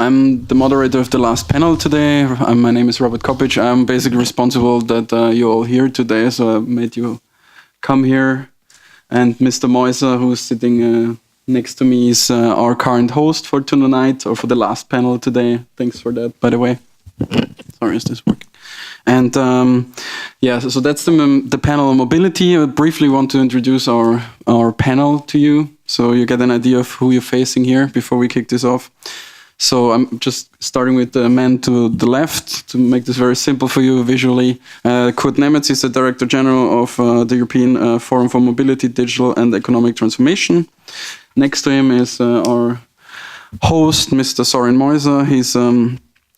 I'm the moderator of the last panel today. My name is Robert Kopic. I'm basically responsible that you're all here today, so I made you come here. And Mr. Moiser, who's sitting next to me, is our current host for tonight, or for the last panel today. Thanks for that, by the way. Sorry, is this working? And so that's the panel on mobility. I briefly want to introduce our panel to you, so you get an idea of who you're facing here before we kick this off. So I'm just starting with the man to the left to make this very simple for you visually. Kurt Nemetz is the Director General of the European Forum for Mobility, Digital and Economic Transformation. Next to him is our host, Mr. Sorin Moiser. He's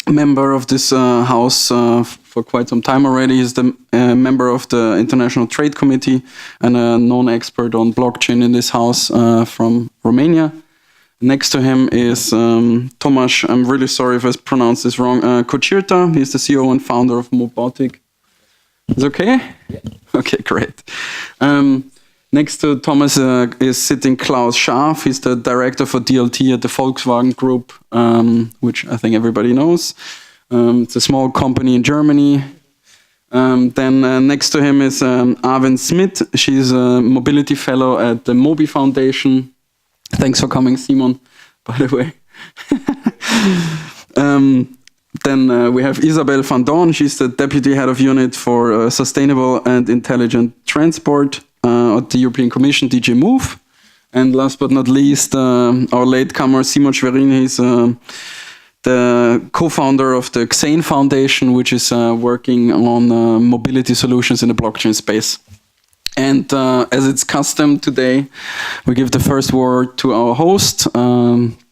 member of this house for quite some time already. He's the member of the International Trade Committee and a known expert on blockchain in this house from Romania. Next to him is Tomasz, I'm really sorry if I pronounced this wrong, Kocirta. He's the CEO and founder of Mobotic. Is it okay? Yeah. Okay, great. Next to Thomas is sitting Klaus Schaaf. He's the director for DLT at the Volkswagen Group, which I think everybody knows. It's a small company in Germany. Then next to him is Arvind Smith. She's a mobility fellow at the Mobi Foundation. Thanks for coming, Simon, by the way. Then we have Isabel van Doorn. She's the Deputy Head of Unit for Sustainable and Intelligent Transport at the European Commission, DG Move. And last but not least, our latecomer, Simon Schwerin. He's the co-founder of the Xane Foundation, which is working on mobility solutions in the blockchain space. And as it's custom today, we give the first word to our host.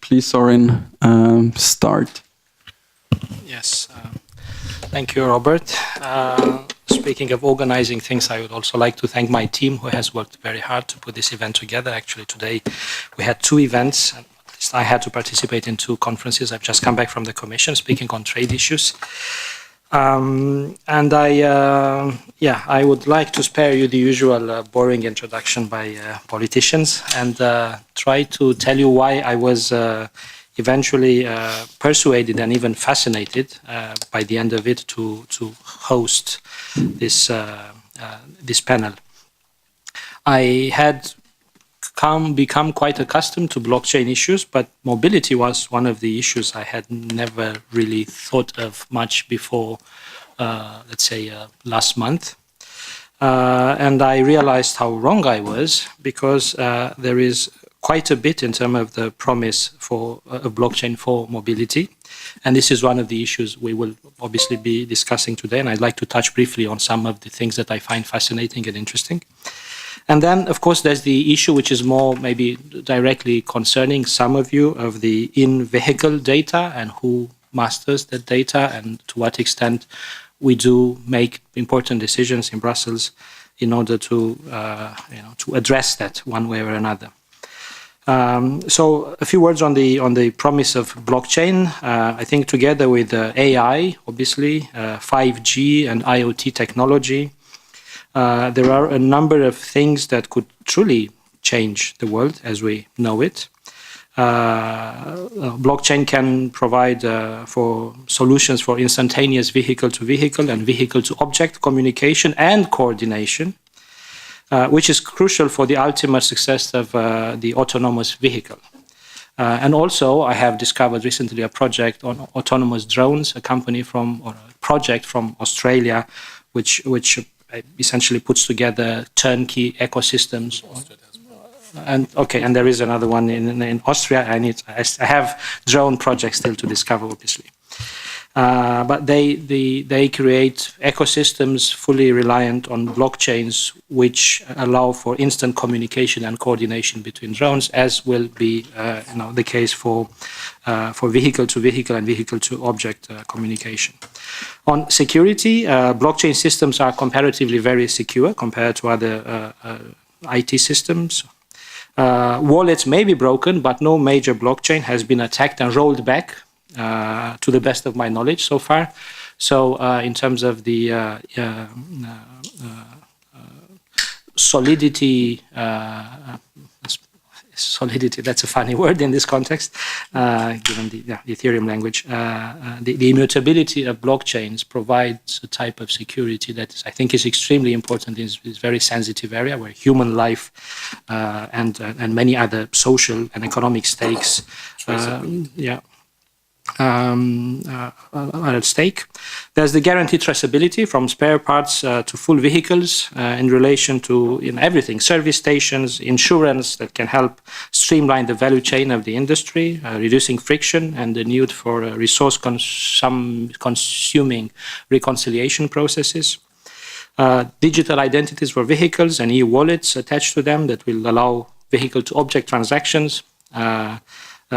Please, Sorin, start. Yes, thank you, Robert. Speaking of organizing things, I would also like to thank my team who has worked very hard to put this event together. Actually, today we had two events. At least I had to participate in two conferences. I've just come back from the Commission speaking on trade issues. And I would like to spare you the usual boring introduction by politicians and try to tell you why I was eventually persuaded and even fascinated by the end of it to host this panel. I had become quite accustomed to blockchain issues, but mobility was one of the issues I had never really thought of much before, let's say, last month. And I realized how wrong I was, because there is quite a bit in terms of the promise for a blockchain for mobility. And this is one of the issues we will obviously be discussing today. And I'd like to touch briefly on some of the things that I find fascinating and interesting. And then, of course, there's the issue which is more maybe directly concerning some of you, of the in-vehicle data and who masters that data and to what extent we do make important decisions in Brussels in order to address that one way or another. So a few words on the promise of blockchain. I think together with AI, obviously, 5G and IoT technology, there are a number of things that could truly change the world as we know it. Blockchain can provide for solutions for instantaneous vehicle-to-vehicle and vehicle-to-object communication and coordination, which is crucial for the ultimate success of the autonomous vehicle. And also, I have discovered recently a project on autonomous drones, a project from Australia, which essentially puts together turnkey ecosystems. And there is another one in Austria. I have drone projects still to discover, obviously. But they create ecosystems fully reliant on blockchains, which allow for instant communication and coordination between drones, as will be the case for vehicle-to-vehicle and vehicle-to-object communication. On security, blockchain systems are comparatively very secure compared to other IT systems. Wallets may be broken, but no major blockchain has been attacked and rolled back, to the best of my knowledge so far. So in terms of the solidity, solidity, that's a funny word in this context, given the Ethereum language. The immutability of blockchains provides a type of security that I think is extremely important in this very sensitive area where human life and many other social and economic stakes are at stake. There's the guaranteed traceability from spare parts to full vehicles in relation to everything, service stations, insurance that can help streamline the value chain of the industry, reducing friction and the need for resource consuming reconciliation processes. Digital identities for vehicles and e-wallets attached to them that will allow vehicle-to-object transactions.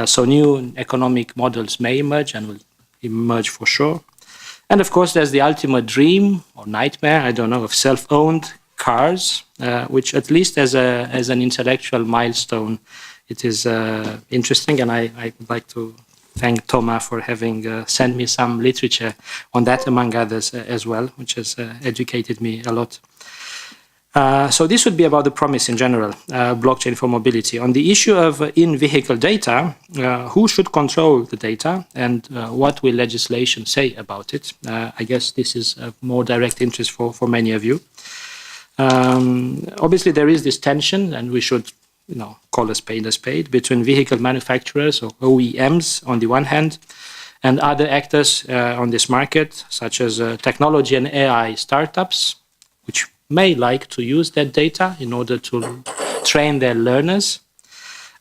So new economic models may emerge and will emerge for sure. And of course, there's the ultimate dream or nightmare, I don't know, of self-owned cars, which at least as an intellectual milestone, it is interesting. And I would like to thank Thomas for having sent me some literature on that, among others, as well, which has educated me a lot. So this would be about the promise in general, blockchain for mobility. On the issue of in-vehicle data, who should control the data and what will legislation say about it? I guess this is of more direct interest for many of you. Obviously, there is this tension, and we should call a spade, between vehicle manufacturers or OEMs on the one hand, and other actors on this market, such as technology and AI startups, which may like to use that data in order to train their learners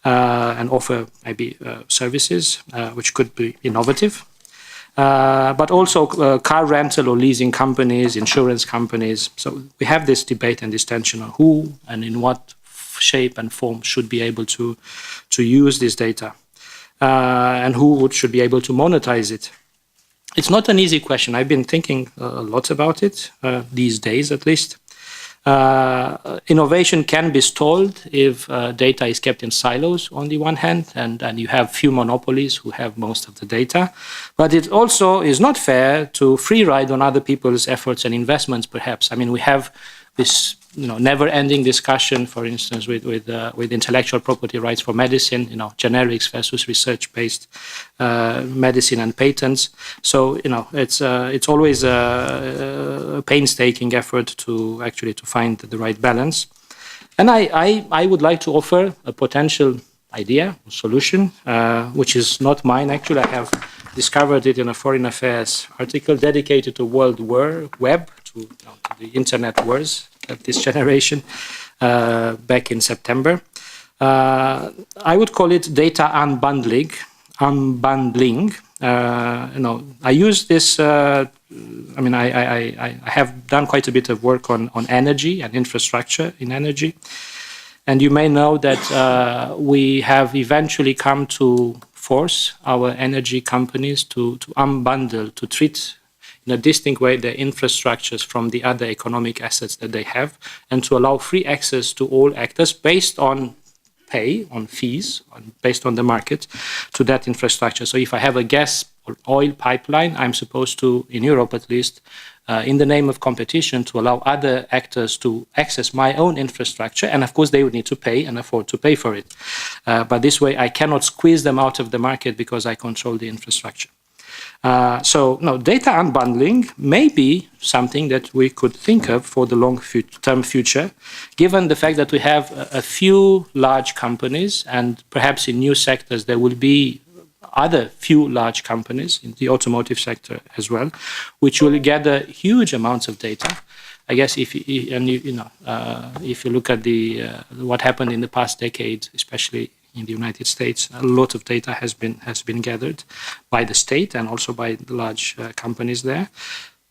and offer maybe services which could be innovative. But also car rental or leasing companies, insurance companies. So we have this debate and this tension on who and in what shape and form should be able to use this data and who should be able to monetize it. It's not an easy question. I've been thinking a lot about it these days, at least. Innovation can be stalled if data is kept in silos on the one hand, and you have few monopolies who have most of the data. But it also is not fair to free ride on other people's efforts and investments, perhaps. I mean, we have this never-ending discussion, for instance, with intellectual property rights for medicine, generics versus research-based medicine and patents. So it's always a painstaking effort to find the right balance. And I would like to offer a potential idea, solution, which is not mine. Actually, I have discovered it in a Foreign Affairs article dedicated to World Web, to the internet wars of this generation, back in September. I would call it data unbundling. I use this. I have done quite a bit of work on energy and infrastructure in energy, and you may know that we have eventually come to force our energy companies to unbundle, to treat in a distinct way their infrastructures from the other economic assets that they have, and to allow free access to all actors based on pay, on fees, based on the market, to that infrastructure. So if I have a gas or oil pipeline, I'm supposed to, in Europe at least, in the name of competition, to allow other actors to access my own infrastructure. And of course, they would need to pay and afford to pay for it. But this way, I cannot squeeze them out of the market because I control the infrastructure. Data unbundling may be something that we could think of for the long-term future, given the fact that we have a few large companies, and perhaps in new sectors there will be other few large companies in the automotive sector as well, which will gather huge amounts of data. I guess if you look at what happened in the past decade, especially in the United States, a lot of data has been gathered by the state and also by the large companies there.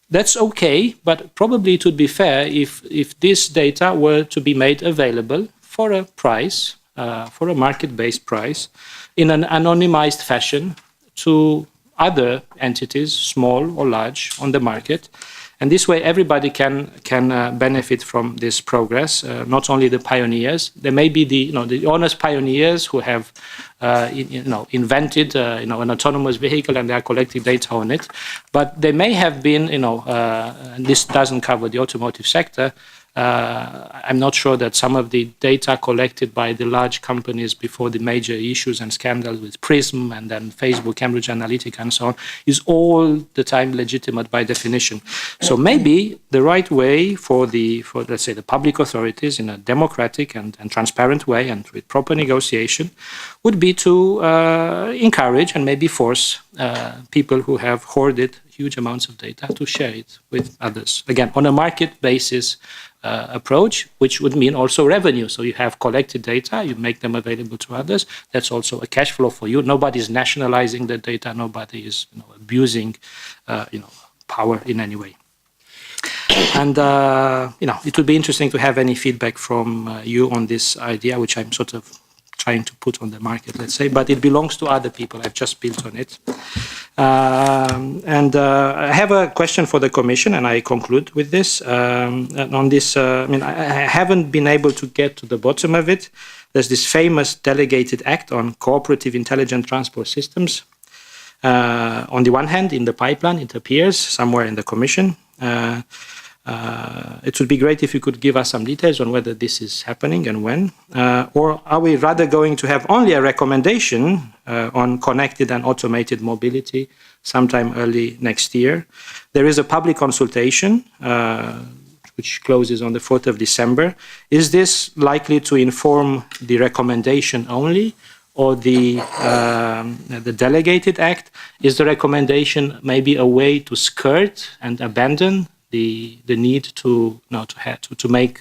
That's okay, but probably it would be fair if this data were to be made available for a price, for a market-based price, in an anonymized fashion to other entities, small or large, on the market. And this way, everybody can benefit from this progress. Not only the pioneers. There may be the honest pioneers who have invented an autonomous vehicle and they are collecting data on it. But there may have been and this doesn't cover the automotive sector, I'm not sure that some of the data collected by the large companies before the major issues and scandals with Prism and then Facebook, Cambridge Analytica and so on is all the time legitimate by definition. So maybe the right way for let's say the public authorities in a democratic and transparent way and with proper negotiation would be to encourage and maybe force people who have hoarded huge amounts of data to share it with others. Again, on a market basis approach, which would mean also revenue. So you have collected data, you make them available to others. That's also a cash flow for you. Nobody's nationalizing the data. Nobody is abusing power in any way. And it would be interesting to have any feedback from you on this idea, which I'm sort of trying to put on the market, let's say, but it belongs to other people. I've just built on it. I have a question for the Commission, and I conclude with this. On this, I haven't been able to get to the bottom of it. There's this famous delegated act on cooperative intelligent transport systems. On the one hand, in the pipeline, it appears somewhere in the Commission. It would be great if you could give us some details on whether this is happening and when. Or are we rather going to have only a recommendation on connected and automated mobility sometime early next year? There is a public consultation which closes on the 4th of December. Is this likely to inform the recommendation only, or the delegated act? Is the recommendation maybe a way to skirt and abandon the need to make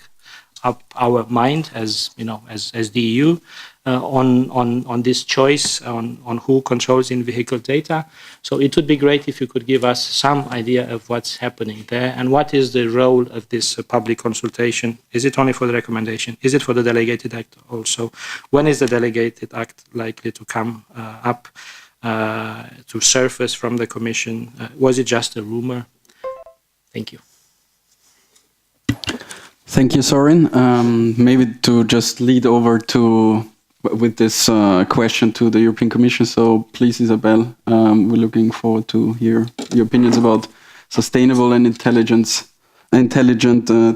up our mind as the EU on this choice on who controls in-vehicle data? So it would be great if you could give us some idea of what's happening there and what is the role of this public consultation. Is it only for the recommendation? Is it for the delegated act also? When is the delegated act likely to come up to surface from the Commission? Was it just a rumor? Thank you. Thank you, Sorin. Maybe to just lead over with this question to the European Commission. So please, Isabel, we're looking forward to hear your opinions about sustainable and intelligent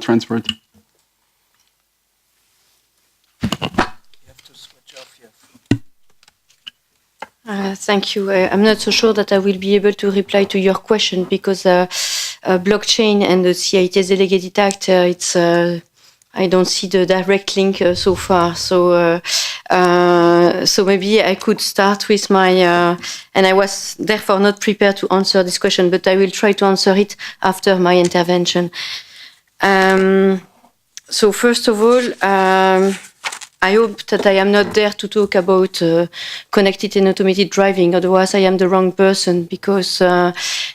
transport. You have to switch off your... Thank you. I'm not so sure that I will be able to reply to your question because blockchain and the CIT's delegated act, I don't see the direct link so far. So maybe I could start with my, and I was therefore not prepared to answer this question, but I will try to answer it after my intervention. So first of all, I hope that I am not there to talk about connected and automated driving. Otherwise, I am the wrong person because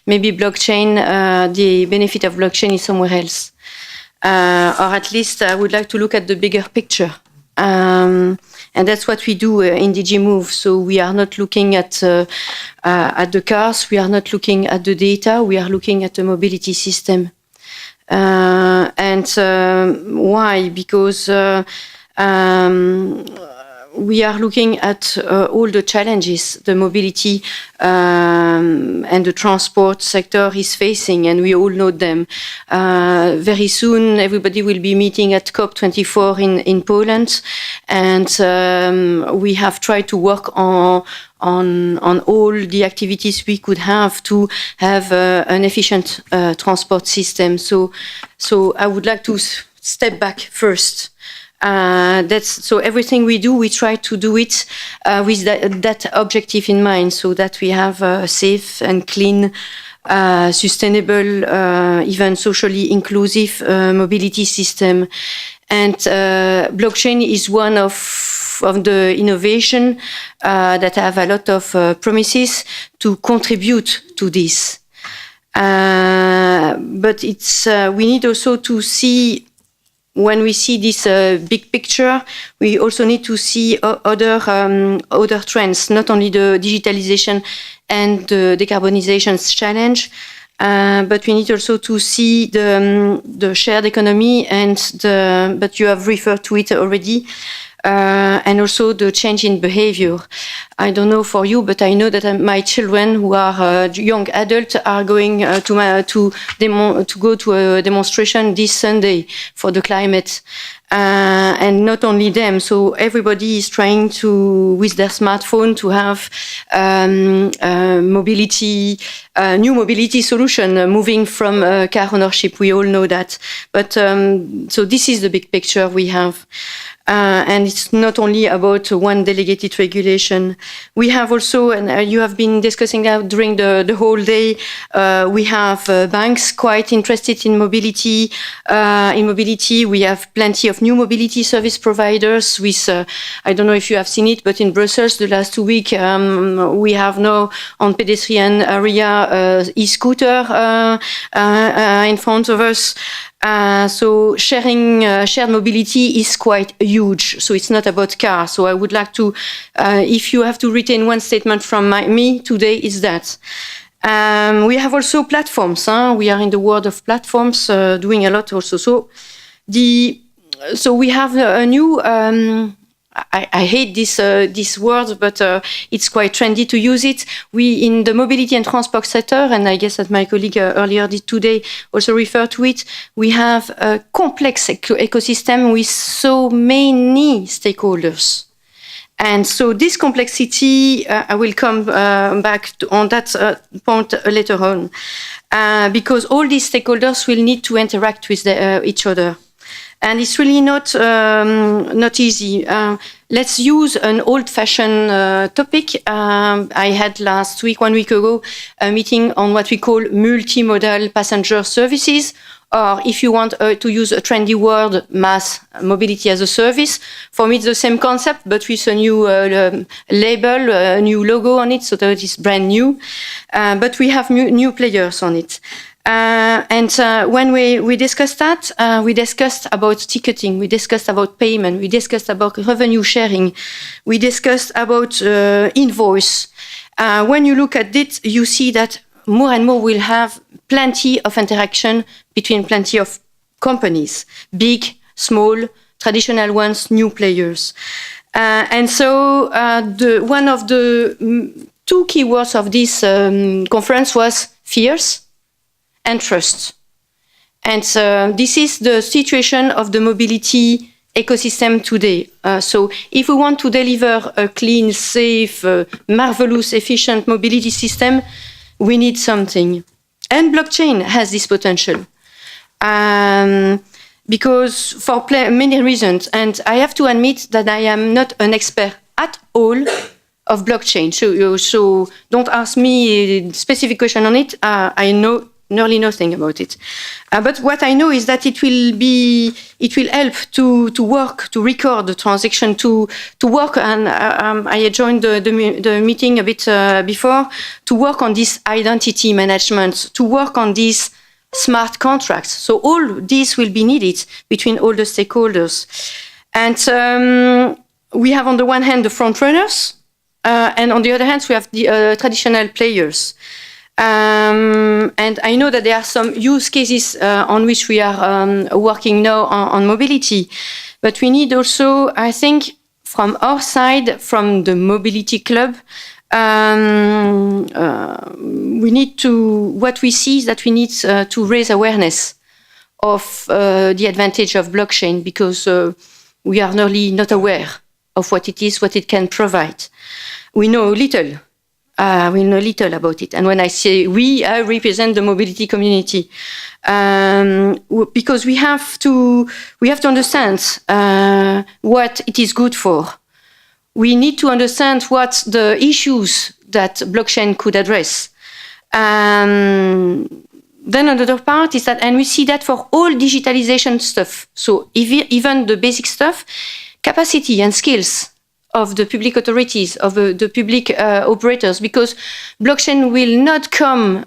maybe blockchain, the benefit of blockchain is somewhere else. Or at least I would like to look at the bigger picture. And that's what we do in DG Move. So we are not looking at the cars. We are not looking at the data. We are looking at the mobility system. Why? Because we are looking at all the challenges the mobility and the transport sector is facing, and we all know them. Very soon, everybody will be meeting at COP24 in Poland, and we have tried to work on all the activities we could have to have an efficient transport system. So I would like to step back first. So everything we do, we try to do it with that objective in mind, so that we have a safe and clean, sustainable, even socially inclusive mobility system. And blockchain is one of the innovation that have a lot of promises to contribute to this. But it's we need also to see. When we see this big picture, we also need to see other trends, not only the digitalization and the decarbonization challenge, but we need also to see the shared economy but you have referred to it already, and also the change in behavior. I don't know for you, but I know that my children, who are young adults, are going to go to a demonstration this Sunday for the climate. And not only them, so everybody is trying to, with their smartphone, to have new mobility solution, moving from car ownership. We all know that. But so this is the big picture we have. And it's not only about one delegated regulation. We have also, and you have been discussing that during the whole day, we have banks quite interested in mobility. We have plenty of new mobility service providers with, I don't know if you have seen it, but in Brussels the last 2 weeks, we have now on pedestrian area e-scooter in front of us. So shared mobility is quite huge. So it's not about cars. So I would like to, if you have to retain one statement from me today, is that. We have also platforms. We are in the world of platforms, doing a lot also. So we have a new. I hate this word, but it's quite trendy to use it. We, in the mobility and transport sector, and I guess that my colleague earlier today also referred to it, we have a complex ecosystem with so many stakeholders. And so this complexity, I will come back on that point later on, because all these stakeholders will need to interact with each other. And it's really not easy. Let's use an old-fashioned topic. I had 1 week ago, a meeting on what we call multimodal passenger services, or if you want to use a trendy word, mass mobility as a service. For me, it's the same concept, but with a new label, a new logo on it, so that it's brand new. But we have new players on it. When we discussed that, we discussed about ticketing, we discussed about payment, we discussed about revenue sharing, we discussed about invoice. When you look at it, you see that more and more we'll have plenty of interaction between plenty of companies, big, small, traditional ones, new players. So one of the two keywords of this conference was fears and trust. And this is the situation of the mobility ecosystem today. So if we want to deliver a clean, safe, marvelous, efficient mobility system, we need something. And blockchain has this potential. Because for many reasons, and I have to admit that I am not an expert at all of blockchain. So don't ask me a specific question on it. I know nearly nothing about it. But what I know is that it will help to work, to record the transaction, to work, and I joined the meeting a bit before, to work on this identity management, to work on these smart contracts. So all this will be needed between all the stakeholders. And we have on the one hand the front runners, and on the other hand we have the traditional players. And I know that there are some use cases on which we are working now on mobility, but we need also, I think, from our side, from the Mobility Club, we need to, what we see is that we need to raise awareness of the advantage of blockchain, because we are nearly not aware of what it is, what it can provide. We know little. We know little about it. And when I say we, I represent the mobility community. Because we have to understand what it is good for. We need to understand what the issues that blockchain could address. Then another part is that, and we see that for all digitalization stuff, so even the basic stuff, capacity and skills of the public authorities, of the public operators, because blockchain will not come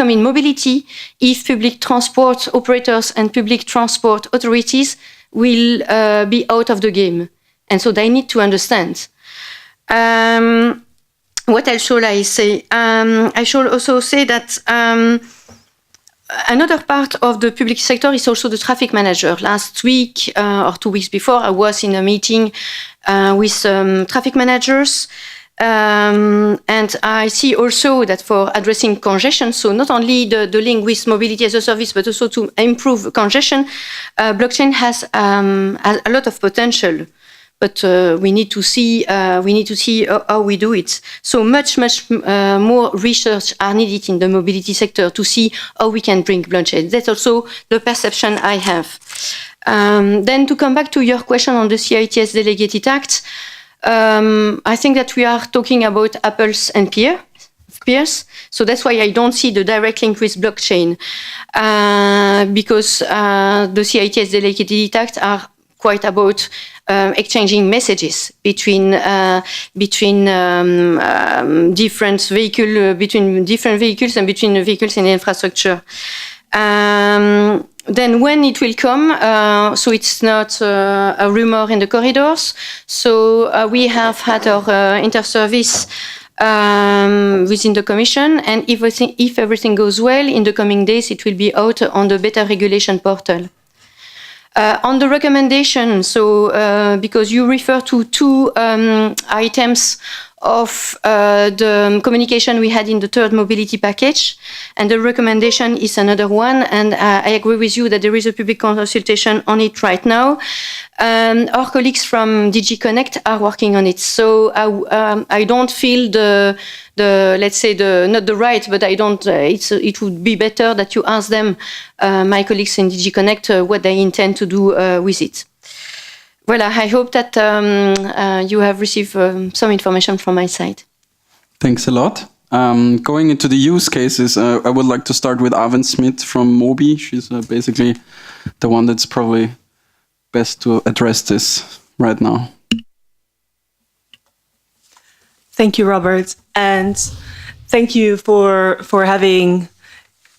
in mobility if public transport operators and public transport authorities will be out of the game. And so they need to understand. What else shall I say? I shall also say that another part of the public sector is also the traffic manager. Last week or 2 weeks before, I was in a meeting with traffic managers. And I see also that for addressing congestion, so not only the link with mobility as a service, but also to improve congestion, blockchain has a lot of potential. But we need to see how we do it. So much more research are needed in the mobility sector to see how we can bring blockchain. That's also the perception I have. Then to come back to your question on the CITS Delegated Act, I think that we are talking about apples and pears. So that's why I don't see the direct link with blockchain, because the CITS Delegated Act are quite about exchanging messages between different vehicles and between vehicles and infrastructure. Then when it will come, so it's not a rumor in the corridors. So we have had our inter-service within the Commission, and if everything goes well, in the coming days it will be out on the Better Regulation portal. On the recommendation, so because you refer to two items of the communication we had in the third mobility package, and the recommendation is another one, and I agree with you that there is a public consultation on it right now. Our colleagues from DG Connect are working on it, so I don't feel the let's say not the right, but I don't. It would be better that you ask them, my colleagues in DG Connect, what they intend to do with it. Voilà, I hope that you have received some information from my side. Thanks a lot. Going into the use cases, I would like to start with Arven Smith from Mobi. She's basically the one that's probably best to address this right now. Thank you, Robert, and thank you for having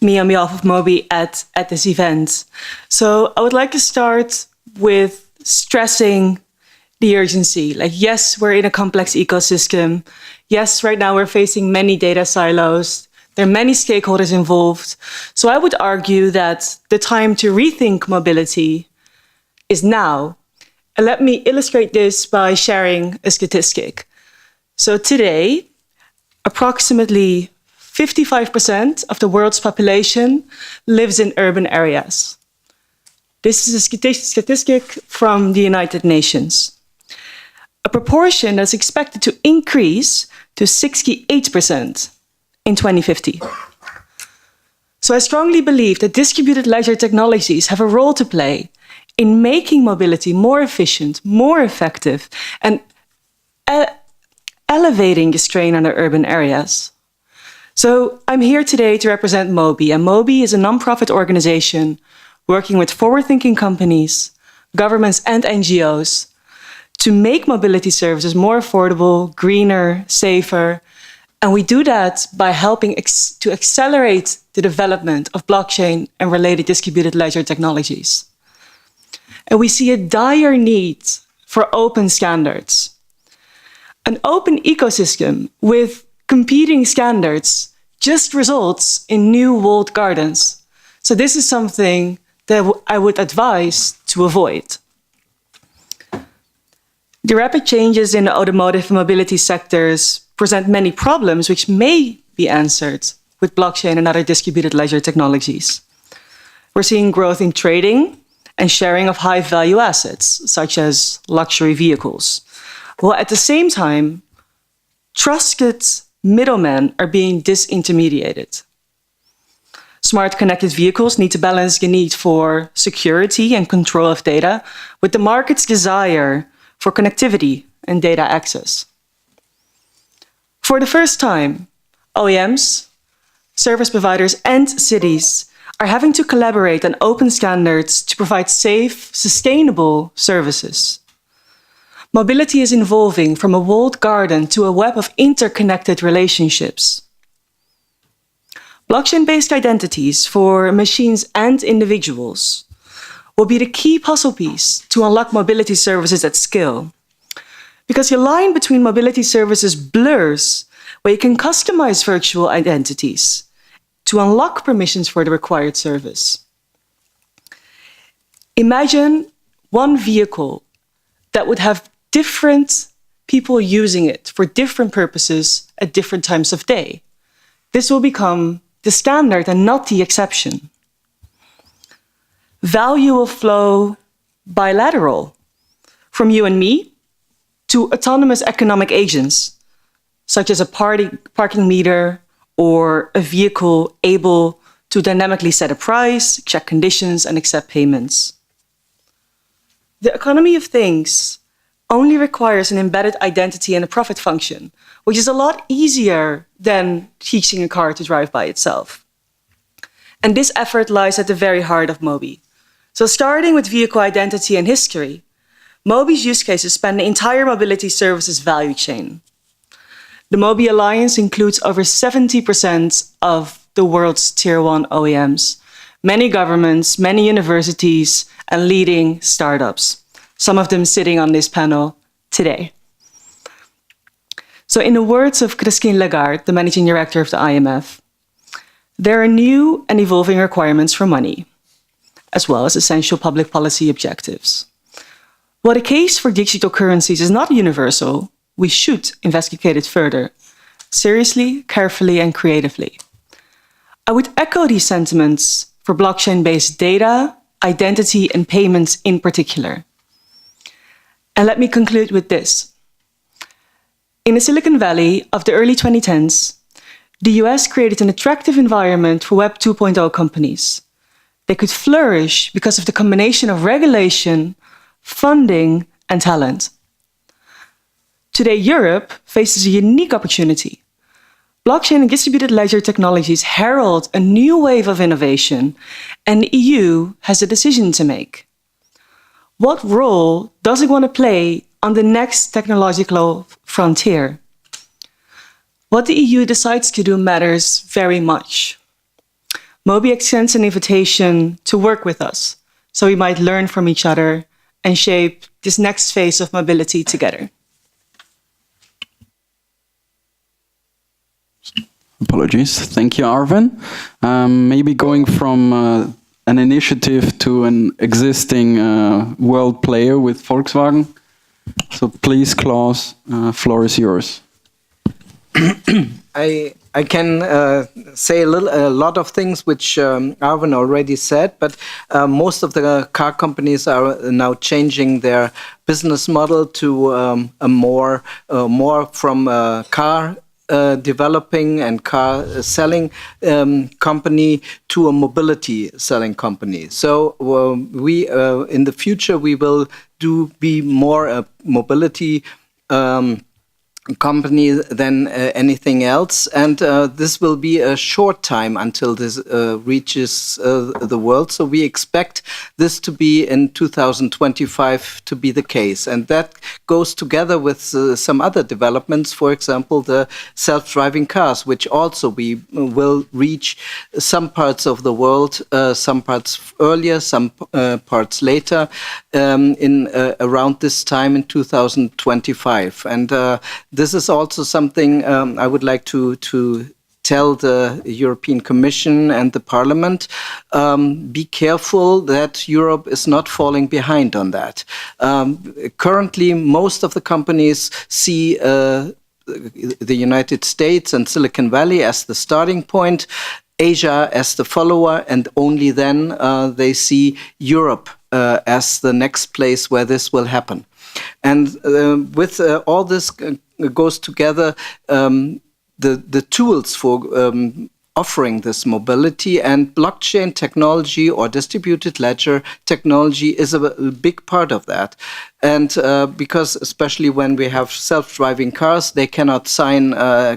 me on behalf of Mobi at this event. So I would like to start with stressing the urgency. Like, yes, we're in a complex ecosystem. Yes, right now we're facing many data silos. There are many stakeholders involved. So I would argue that the time to rethink mobility is now. And let me illustrate this by sharing a statistic. So today, approximately 55% of the world's population lives in urban areas. This is a statistic from the United Nations. A proportion that's expected to increase to 68% in 2050. So I strongly believe that distributed ledger technologies have a role to play in making mobility more efficient, more effective, and elevating the strain on the urban areas. So I'm here today to represent Mobi, and Mobi is a nonprofit organization working with forward-thinking companies, governments, and NGOs to make mobility services more affordable, greener, safer. And we do that by helping to accelerate the development of blockchain and related distributed ledger technologies. And we see a dire need for open standards. An open ecosystem with competing standards just results in new walled gardens. So this is something that I would advise to avoid. The rapid changes in the automotive and mobility sectors present many problems which may be answered with blockchain and other distributed ledger technologies. We're seeing growth in trading and sharing of high-value assets, such as luxury vehicles, while at the same time, trusted middlemen are being disintermediated. Smart connected vehicles need to balance the need for security and control of data with the market's desire for connectivity and data access. For the first time, OEMs, service providers, and cities are having to collaborate on open standards to provide safe, sustainable services. Mobility is evolving from a walled garden to a web of interconnected relationships. Blockchain-based identities for machines and individuals will be the key puzzle piece to unlock mobility services at scale. Because the line between mobility services blurs, where you can customize virtual identities to unlock permissions for the required service. Imagine one vehicle that would have different people using it for different purposes at different times of day. This will become the standard and not the exception. Value will flow bilateral, from you and me to autonomous economic agents, such as a parking meter or a vehicle able to dynamically set a price, check conditions, and accept payments. The economy of things only requires an embedded identity and a profit function, which is a lot easier than teaching a car to drive by itself. And this effort lies at the very heart of Mobi. So starting with vehicle identity and history, Mobi's use cases span the entire mobility services value chain. The Mobi Alliance includes over 70% of the world's Tier 1 OEMs, many governments, many universities, and leading startups, some of them sitting on this panel today. So in the words of Christine Lagarde, the managing director of the IMF, there are new and evolving requirements for money, as well as essential public policy objectives. While the case for digital currencies is not universal, we should investigate it further, seriously, carefully, and creatively. I would echo these sentiments for blockchain-based data, identity, and payments in particular. And let me conclude with this. In the Silicon Valley of the early 2010s, the US created an attractive environment for Web 2.0 companies. They could flourish because of the combination of regulation, funding, and talent. Today, Europe faces a unique opportunity. Blockchain and distributed ledger technologies herald a new wave of innovation, and the EU has a decision to make. What role does it want to play on the next technological frontier? What the EU decides to do matters very much. Mobi extends an invitation to work with us, so we might learn from each other and shape this next phase of mobility together. Apologies. Thank you, Arvin. Maybe going from an initiative to an existing world player with Volkswagen. So please, Klaus, floor is yours. I can say a lot of things which Arvin already said, but most of the car companies are now changing their business model to a more from car developing and car selling company to a mobility selling company. So we in the future we will be more a mobility company than anything else, and this will be a short time until this reaches the world. So we expect this to be in 2025 to be the case, and that goes together with some other developments. For example, the self-driving cars, which also we will reach some parts of the world, some parts earlier, some parts later, in around this time in 2025, and this is also something I would like to tell the European Commission and the Parliament. Be careful that Europe is not falling behind on that. Currently, most of the companies see the United States and Silicon Valley as the starting point, Asia as the follower, and only then they see Europe as the next place where this will happen. And with all this goes together, the tools for offering this mobility, and blockchain technology or distributed ledger technology is a big part of that. And because especially when we have self-driving cars, they cannot sign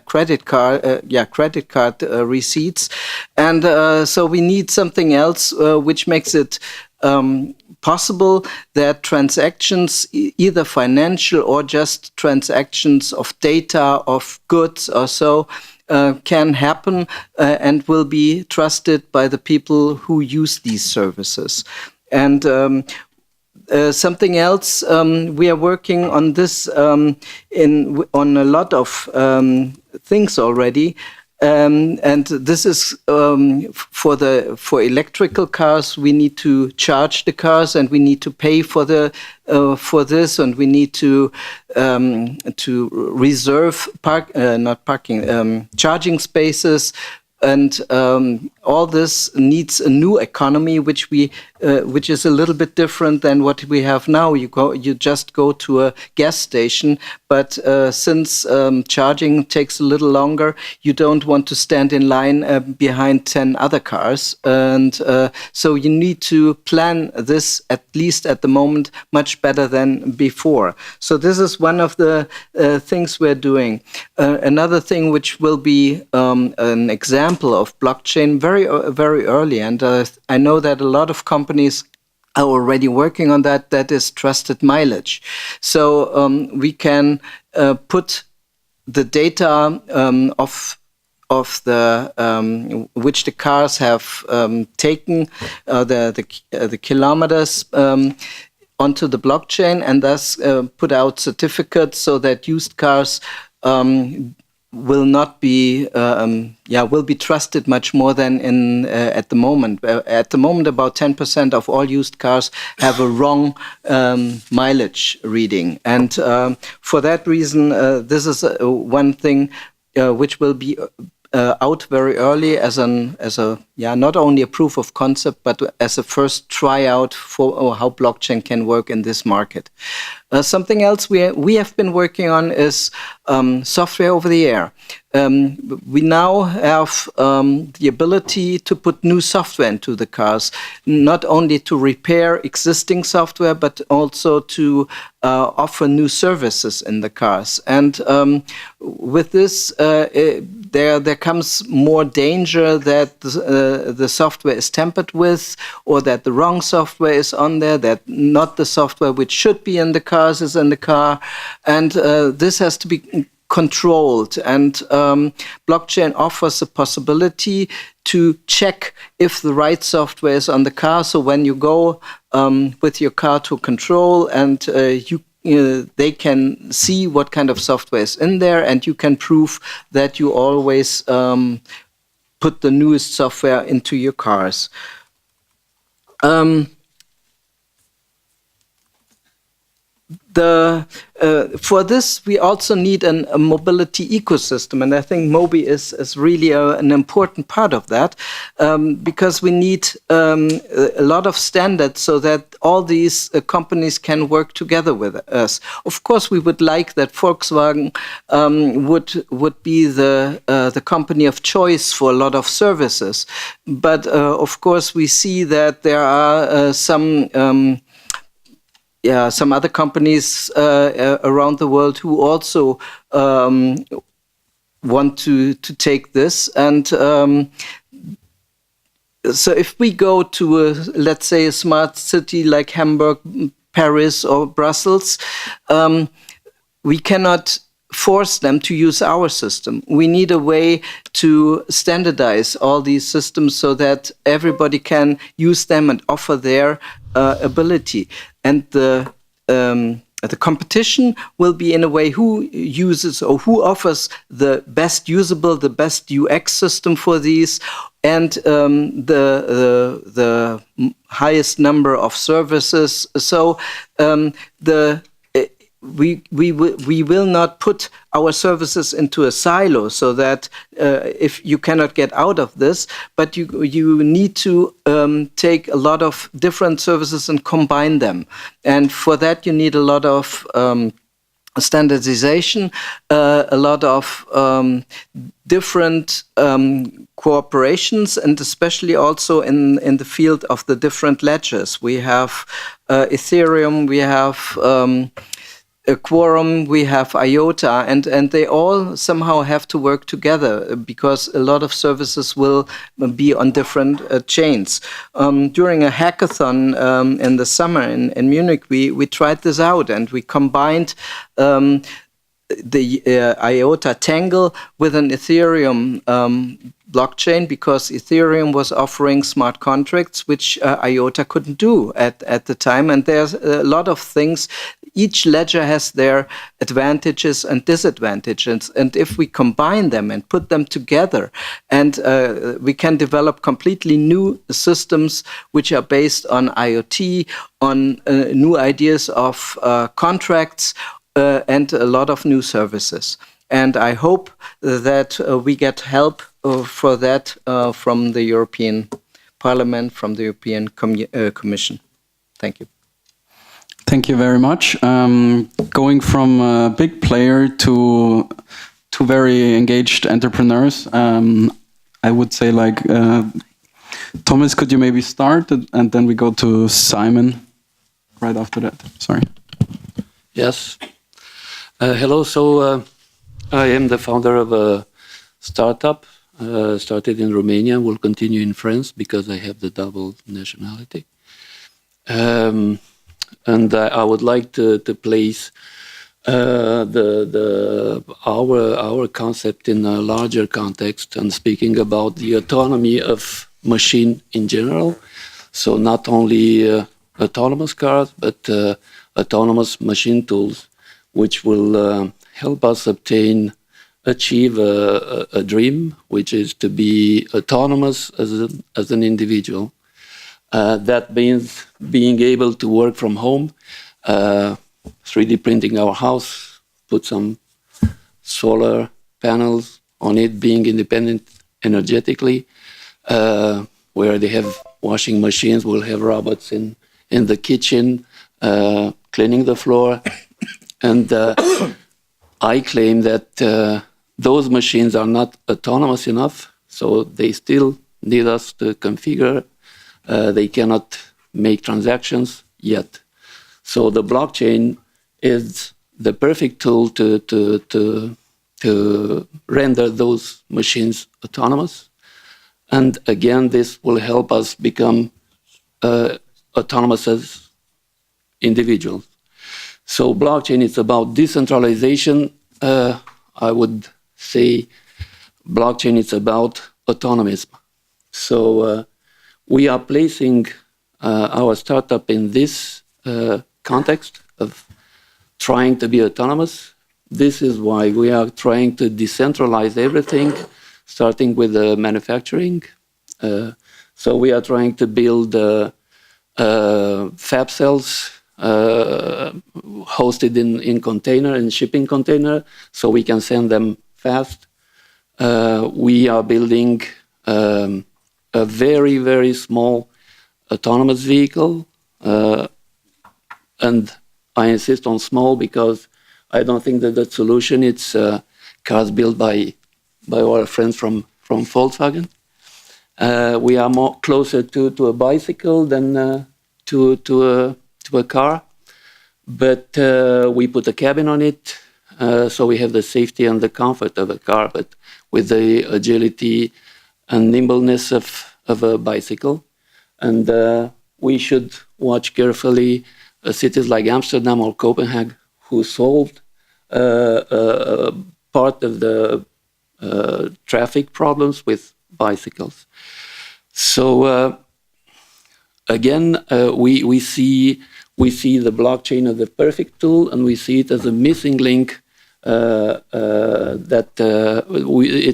credit card receipts, and so we need something else which makes it possible that transactions, either financial or just transactions of data, of goods or so, can happen and will be trusted by the people who use these services. And something else, we are working on this on a lot of things already. And this is for electrical cars. We need to charge the cars, and we need to pay for this, and we need to reserve charging spaces. And all this needs a new economy, which is a little bit different than what we have now. You just go to a gas station, but since charging takes a little longer, you don't want to stand in line behind 10 other cars, and so you need to plan this, at least at the moment, much better than before. So this is one of the things we're doing. Another thing which will be an example of blockchain very early, and I know that a lot of companies are already working on that. That is trusted mileage. So we can put the data of the which the cars have taken, the kilometers, onto the blockchain, and thus put out certificates so that used cars will not be will be trusted much more than in at the moment. At the moment, about 10% of all used cars have a wrong mileage reading, and for that reason, this is one thing which will be out very early as a not only a proof of concept, but as a first tryout for how blockchain can work in this market. Something else we have been working on is software over the air. We now have the ability to put new software into the cars, not only to repair existing software, but also to offer new services in the cars. And with this, there comes more danger that the software is tampered with, or that the wrong software is on there, that not the software which should be in the cars is in the car. And this has to be controlled, and blockchain offers a possibility to check if the right software is on the car. So when you go with your car to control, and they can see what kind of software is in there, and you can prove that you always put the newest software into your cars. For this, we also need a mobility ecosystem, and I think Mobi is really an important part of that, because we need a lot of standards so that all these companies can work together with us. Of course, we would like that Volkswagen would be the company of choice for a lot of services, but of course we see that there are some other companies around the world who also want to take this. And so if we go to, let's say, a smart city like Hamburg, Paris, or Brussels, we cannot force them to use our system. We need a way to standardize all these systems so that everybody can use them and offer their ability. And the competition will be in a way who uses or who offers the best usable, the best UX system for these, and the highest number of services. So we will not put our services into a silo, so that if you cannot get out of this, but you need to take a lot of different services and combine them. And for that, you need a lot of standardization, a lot of different cooperations, and especially also in the field of the different ledgers. We have Ethereum, we have Quorum, we have IOTA, and they all somehow have to work together, because a lot of services will be on different chains. During a hackathon in the summer in Munich, we tried this out, and we combined the IOTA Tangle with an Ethereum blockchain, because Ethereum was offering smart contracts which IOTA couldn't do at the time. And there's a lot of things each ledger has their advantages and disadvantages. And if we combine them and put them together, and we can develop completely new systems which are based on IoT, on new ideas of contracts, and a lot of new services. And I hope that we get help for that from the European Parliament, from the European Commission. Thank you. Thank you very much. Going from a big player to very engaged entrepreneurs, I would say like, Thomas, could you maybe start and then we go to Simon right after that? Sorry. Yes. Hello. So I am the founder of a startup, started in Romania, will continue in France because I have the double nationality. And I would like to place our concept in a larger context and speaking about the autonomy of machine in general. So not only autonomous cars, but autonomous machine tools, which will help us achieve a dream, which is to be autonomous as an individual. That means being able to work from home, 3D printing our house, put some solar panels on it, being independent energetically. Where they have washing machines, we'll have robots in the kitchen, cleaning the floor. And I claim that those machines are not autonomous enough, so they still need us to configure. They cannot make transactions yet. So the blockchain is the perfect tool to render those machines autonomous. And again, this will help us become autonomous as individuals. So blockchain is about decentralization. I would say blockchain is about autonomism. So we are placing our startup in this context of trying to be autonomous. This is why we are trying to decentralize everything, starting with the manufacturing. So we are trying to build fab cells hosted in container, in shipping container, so we can send them fast. We are building a very, very small autonomous vehicle. And I insist on small because I don't think that the solution it's cars built by our friends from Volkswagen. We are more closer to a bicycle than to a car, but we put a cabin on it, so we have the safety and the comfort of a car, but with the agility and nimbleness of a bicycle. And we should watch carefully cities like Amsterdam or Copenhagen, who solved part of the traffic problems with bicycles. So again, we see the blockchain as the perfect tool, and we see it as a missing link. It's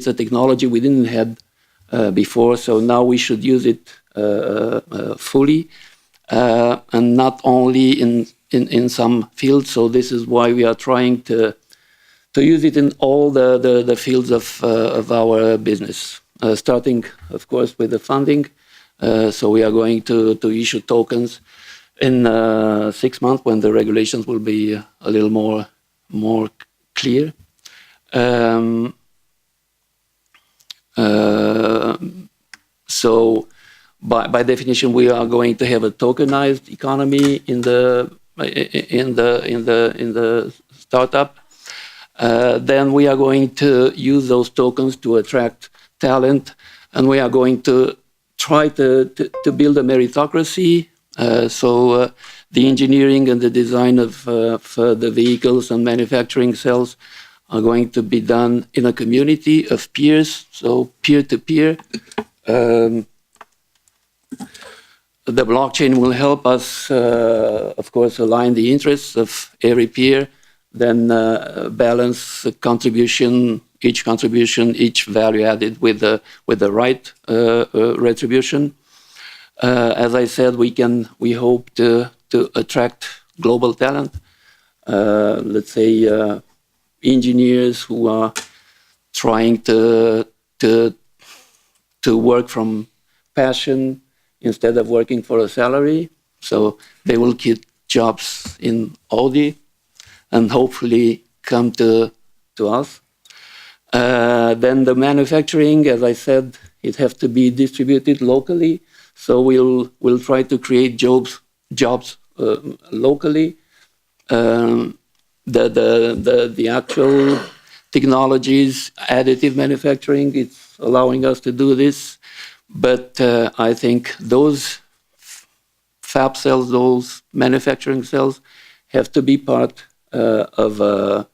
a technology we didn't have before, so now we should use it fully, and not only in some fields. So this is why we are trying to use it in all the fields of our business, starting, of course, with the funding. So we are going to issue tokens in 6 months when the regulations will be a little more clear. So by definition, we are going to have a tokenized economy in the startup. Then we are going to use those tokens to attract talent, and we are going to try to build a meritocracy. So the engineering and the design of the vehicles and manufacturing cells are going to be done in a community of peers, so peer-to-peer. the blockchain will help us, of course, align the interests of every peer, then balance the contribution, each value added with the right retribution. As I said, we hope to attract global talent. Let's say engineers who are trying to work from passion instead of working for a salary. So they will keep jobs in Audi and hopefully come to us. Then the manufacturing, as I said, it has to be distributed locally. So we'll try to create jobs locally. The actual technologies, additive manufacturing, it's allowing us to do this. But I think those fab cells, those manufacturing cells, have to be part of a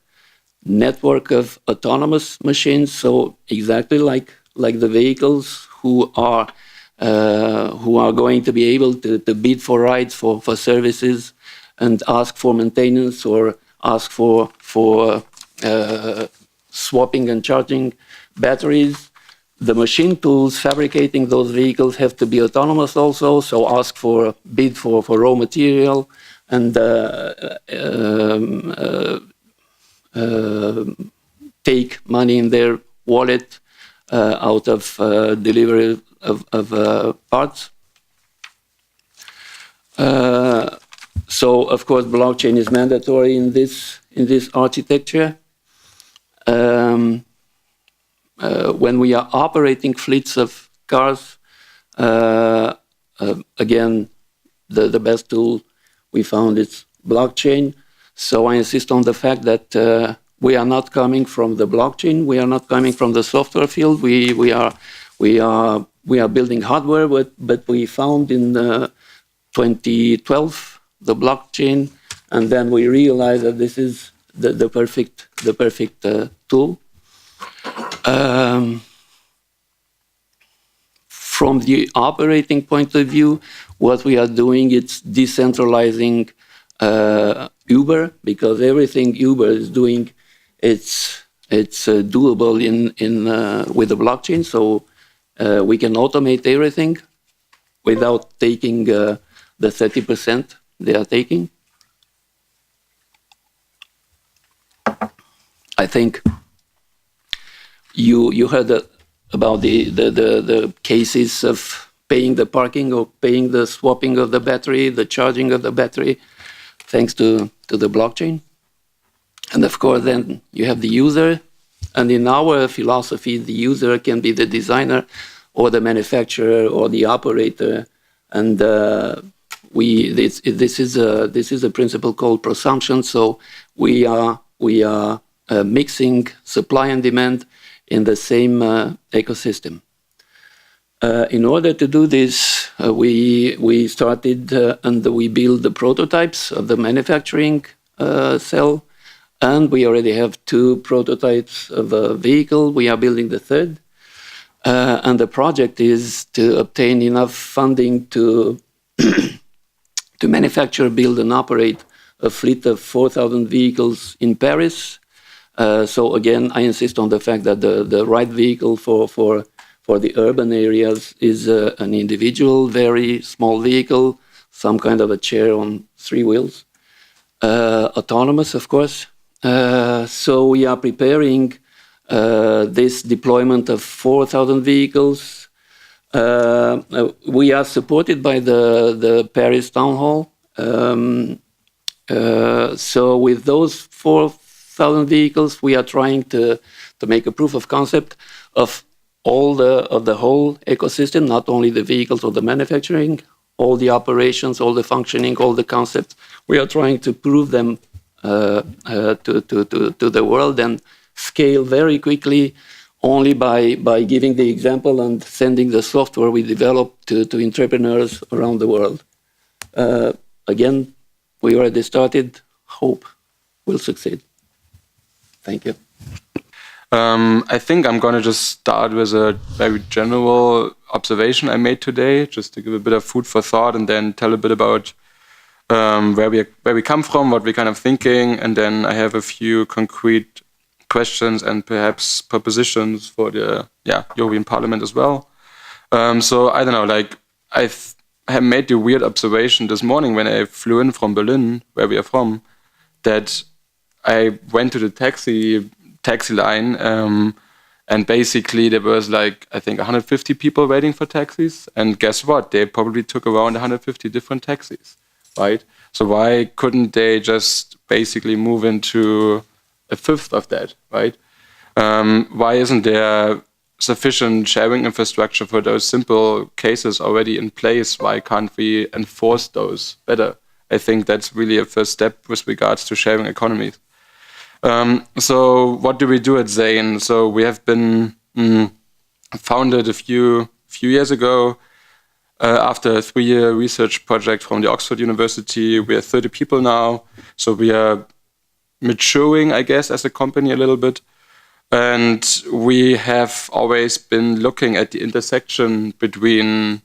network of autonomous machines. So exactly like the vehicles who are going to be able to bid for rides, for services, and ask for maintenance or ask for swapping and charging batteries. The machine tools fabricating those vehicles have to be autonomous also, so ask for bid for raw material and take money in their wallet out of delivery of parts. So, of course, blockchain is mandatory in this architecture. When we are operating fleets of cars, again, the best tool we found is blockchain. So I insist on the fact that we are not coming from the blockchain. We are not coming from the software field. We are building hardware, but we found in 2012 the blockchain, and then we realized that this is the perfect tool. From the operating point of view, what we are doing is decentralizing Uber, because everything Uber is doing, it's doable with the blockchain. So we can automate everything without taking the 30% they are taking. I think you heard about the cases of paying the parking or paying the swapping of the battery, the charging of the battery, thanks to the blockchain. And of course, then you have the user. And in our philosophy, the user can be the designer or the manufacturer or the operator. And this is a principle called prosumption. So we are mixing supply and demand in the same ecosystem. In order to do this, we started and we built the prototypes of the manufacturing cell, and we already have 2 prototypes of a vehicle. We are building the 3rd, and the project is to obtain enough funding to to manufacture, build, and operate a fleet of 4,000 vehicles in Paris. So again, I insist on the fact that the right vehicle for the urban areas is an individual, very small vehicle, some kind of a chair on 3 wheels, autonomous, of course. So we are preparing this deployment of 4,000 vehicles. We are supported by the Paris Town Hall. So with those 4,000 vehicles, we are trying to make a proof of concept of the whole ecosystem, not only the vehicles or the manufacturing, all the operations, all the functioning, all the concepts. We are trying to prove them to the world and scale very quickly, only by giving the example and sending the software we developed to entrepreneurs around the world. Again, we already started. Hope we'll succeed. Thank you. I think I'm going to just start with a very general observation I made today, just to give a bit of food for thought, and then tell a bit about where we come from, what we're kind of thinking, and then I have a few concrete questions and perhaps propositions for the European Parliament as well. So I don't know, like I have made the weird observation this morning when I flew in from Berlin, where we are from, that I went to the taxi line, and basically there was like, I think 150 people waiting for taxis, and guess what? They probably took around 150 different taxis, right? So why couldn't they just basically move into a fifth of that, right? Why isn't there sufficient sharing infrastructure for those simple cases already in place? Why can't we enforce those better? I think that's really a first step with regards to sharing economies. So what do we do at Zain? So we have been founded a few years ago after a 3-year research project from the Oxford University. We are 30 people now. So we are maturing, I guess, as a company a little bit. And we have always been looking at the intersection between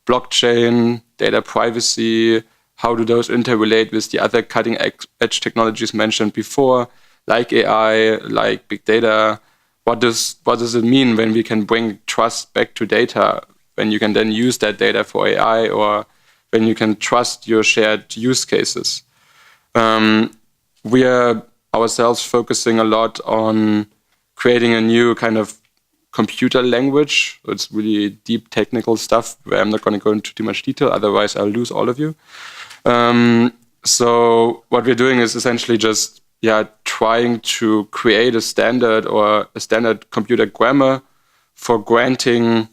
blockchain, data privacy, how do those interrelate with the other cutting-edge technologies mentioned before, like AI, like big data. What does it mean when we can bring trust back to data, when you can then use that data for AI, or when you can trust your shared use cases? We are ourselves focusing a lot on creating a new kind of computer language. It's really deep technical stuff where I'm not going to go into too much detail, otherwise I'll lose all of you. So what we're doing is essentially just trying to create a standard or a standard computer grammar for granting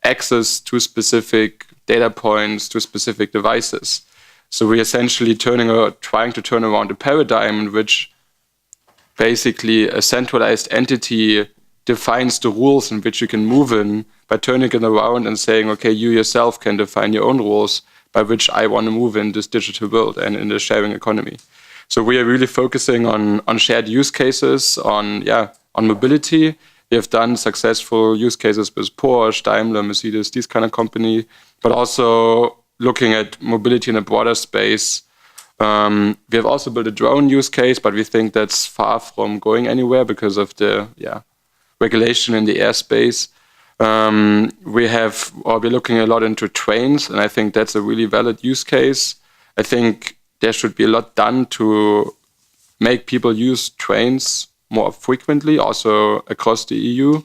access to specific data points, to specific devices. So we're essentially trying to turn around a paradigm in which basically a centralized entity defines the rules in which you can move in by turning it around and saying, okay, you yourself can define your own rules by which I want to move in this digital world and in the sharing economy. So we are really focusing on shared use cases, on mobility. We have done successful use cases with Porsche, Daimler, Mercedes, these kind of company, but also looking at mobility in a broader space. We have also built a drone use case, but we think that's far from going anywhere because of the regulation in the airspace. We're looking a lot into trains, and I think that's a really valid use case. I think there should be a lot done to make people use trains more frequently, also across the EU.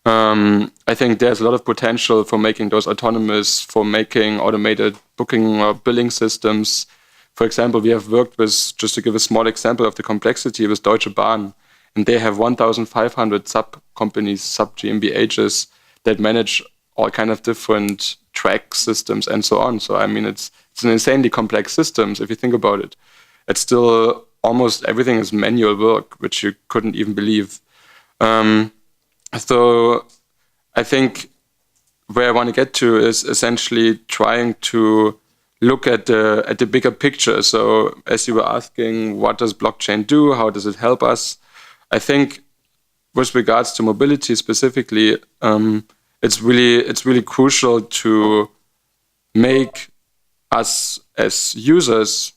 I think there's a lot of potential for making those autonomous, for making automated booking or billing systems. For example, we have worked with, just to give a small example of the complexity, with Deutsche Bahn, and they have 1,500 sub-companies, sub-GmbHs that manage all kind of different track systems and so on. So, I mean, it's an insanely complex system. If you think about it, it's still almost everything is manual work, which you couldn't even believe. So I think where I want to get to is essentially trying to look at the bigger picture. So as you were asking, what does blockchain do? How does it help us? I think with regards to mobility specifically, it's really crucial to make us as users,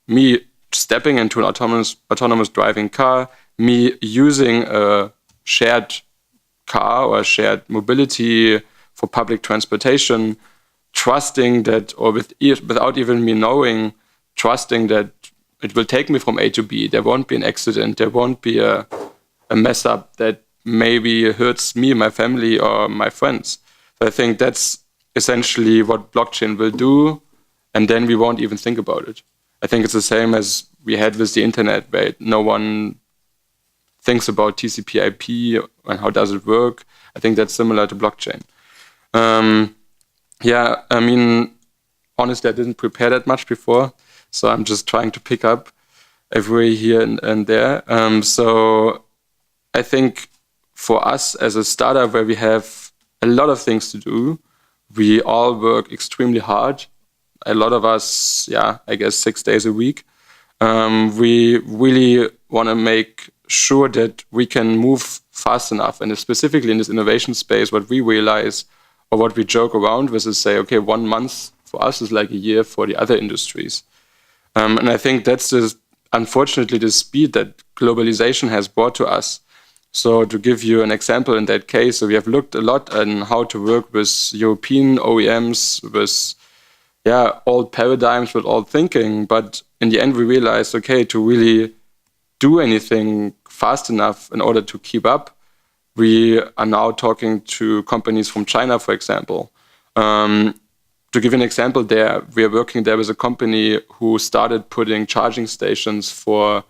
me stepping into an autonomous driving car, me using a shared car or shared mobility for public transportation, trusting that, or without even me knowing, trusting that it will take me from A to B. There won't be an accident. There won't be a mess up that maybe hurts me, my family, or my friends. So I think that's essentially what blockchain will do, and then we won't even think about it. I think it's the same as we had with the internet, where no one thinks about TCP/IP and how does it work. I think that's similar to blockchain. I mean, honestly, I didn't prepare that much before, so I'm just trying to pick up every here and there. So I think for us as a startup where we have a lot of things to do, we all work extremely hard. A lot of us, I guess 6 days a week. We really want to make sure that we can move fast enough. And specifically in this innovation space, what we realize or what we joke around with is say, okay, 1 month for us is like a year for the other industries. And I think that's unfortunately the speed that globalization has brought to us. So to give you an example in that case, so we have looked a lot on how to work with European OEMs, with old paradigms, with old thinking. But in the end, we realized, okay, to really do anything fast enough in order to keep up, we are now talking to companies from China, for example. To give you an example there, we are working there with a company who started putting charging stations for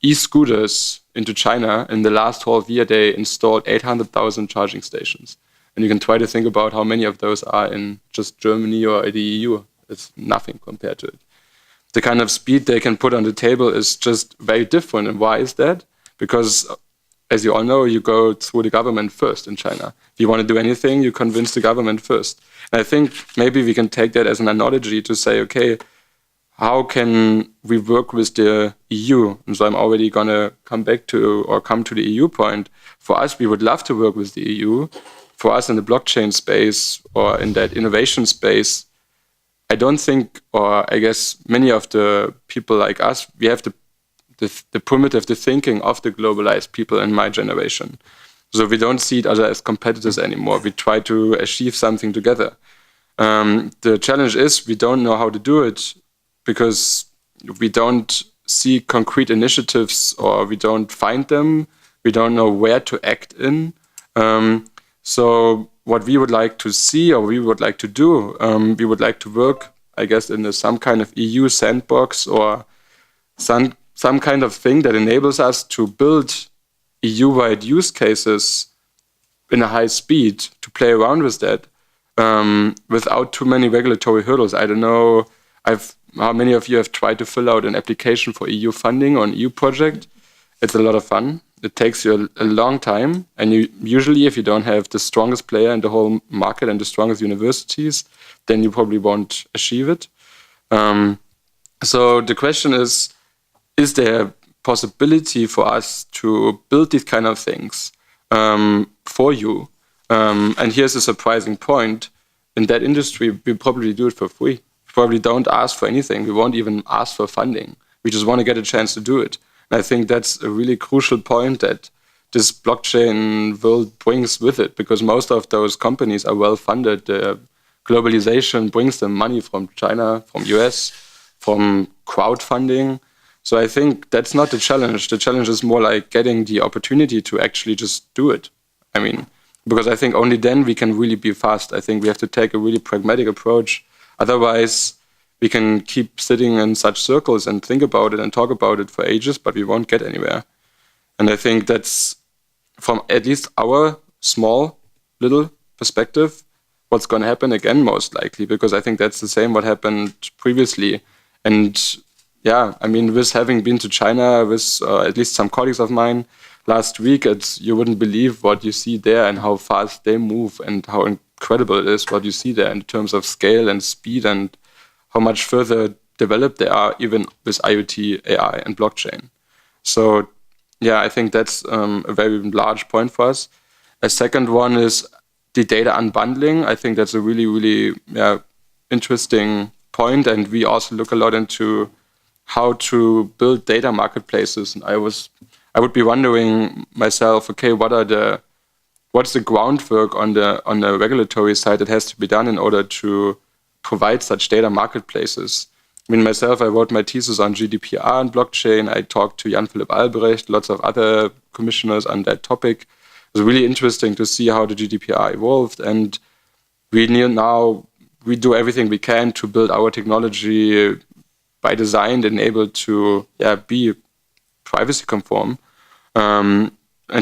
e-scooters into China. In the last half year, they installed 800,000 charging stations. And you can try to think about how many of those are in just Germany or the EU. It's nothing compared to it. The kind of speed they can put on the table is just very different. And why is that? Because, as you all know, you go through the government first in China. If you want to do anything, you convince the government first. And I think maybe we can take that as an analogy to say, okay, how can we work with the EU? And so I'm already going to come to the EU point. For us, we would love to work with the EU. For us in the blockchain space or in that innovation space, I don't think, or I guess many of the people like us, we have the primitive, the thinking of the globalized people in my generation. So we don't see each other as competitors anymore. We try to achieve something together. The challenge is we don't know how to do it because we don't see concrete initiatives or we don't find them. We don't know where to act in. So what we would like to see or we would like to do, we would like to work, I guess, in some kind of EU sandbox or some kind of thing that enables us to build EU-wide use cases in a high speed to play around with that without too many regulatory hurdles. I don't know how many of you have tried to fill out an application for EU funding or an EU project. It's a lot of fun. It takes you a long time. And usually, if you don't have the strongest player in the whole market and the strongest universities, then you probably won't achieve it. So the question is there a possibility for us to build these kind of things for you? And here's a surprising point. In that industry, we probably do it for free. We probably don't ask for anything. We won't even ask for funding. We just want to get a chance to do it. And I think that's a really crucial point that this blockchain world brings with it, because most of those companies are well funded. The globalization brings them money from China, from US, from crowdfunding. So I think that's not the challenge. The challenge is more like getting the opportunity to actually just do it. I mean, because I think only then we can really be fast. I think we have to take a really pragmatic approach. Otherwise, we can keep sitting in such circles and think about it and talk about it for ages, but we won't get anywhere. And I think that's, from at least our small little perspective, what's going to happen again, most likely, because I think that's the same what happened previously. And yeah, I mean, with having been to China with at least some colleagues of mine last week, you wouldn't believe what you see there and how fast they move and how incredible it is what you see there in terms of scale and speed and how much further developed they are, even with IoT, AI, and blockchain. So yeah, I think that's a very large point for us. A second one is the data unbundling. I think that's a really, really interesting point, and we also look a lot into how to build data marketplaces. And I would be wondering myself, okay, what's the groundwork on the regulatory side that has to be done in order to provide such data marketplaces? I mean, myself, I wrote my thesis on GDPR and blockchain. I talked to Jan-Philipp Albrecht, lots of other commissioners on that topic. It was really interesting to see how the GDPR evolved, and we do everything we can to build our technology by design enabled to be privacy conform and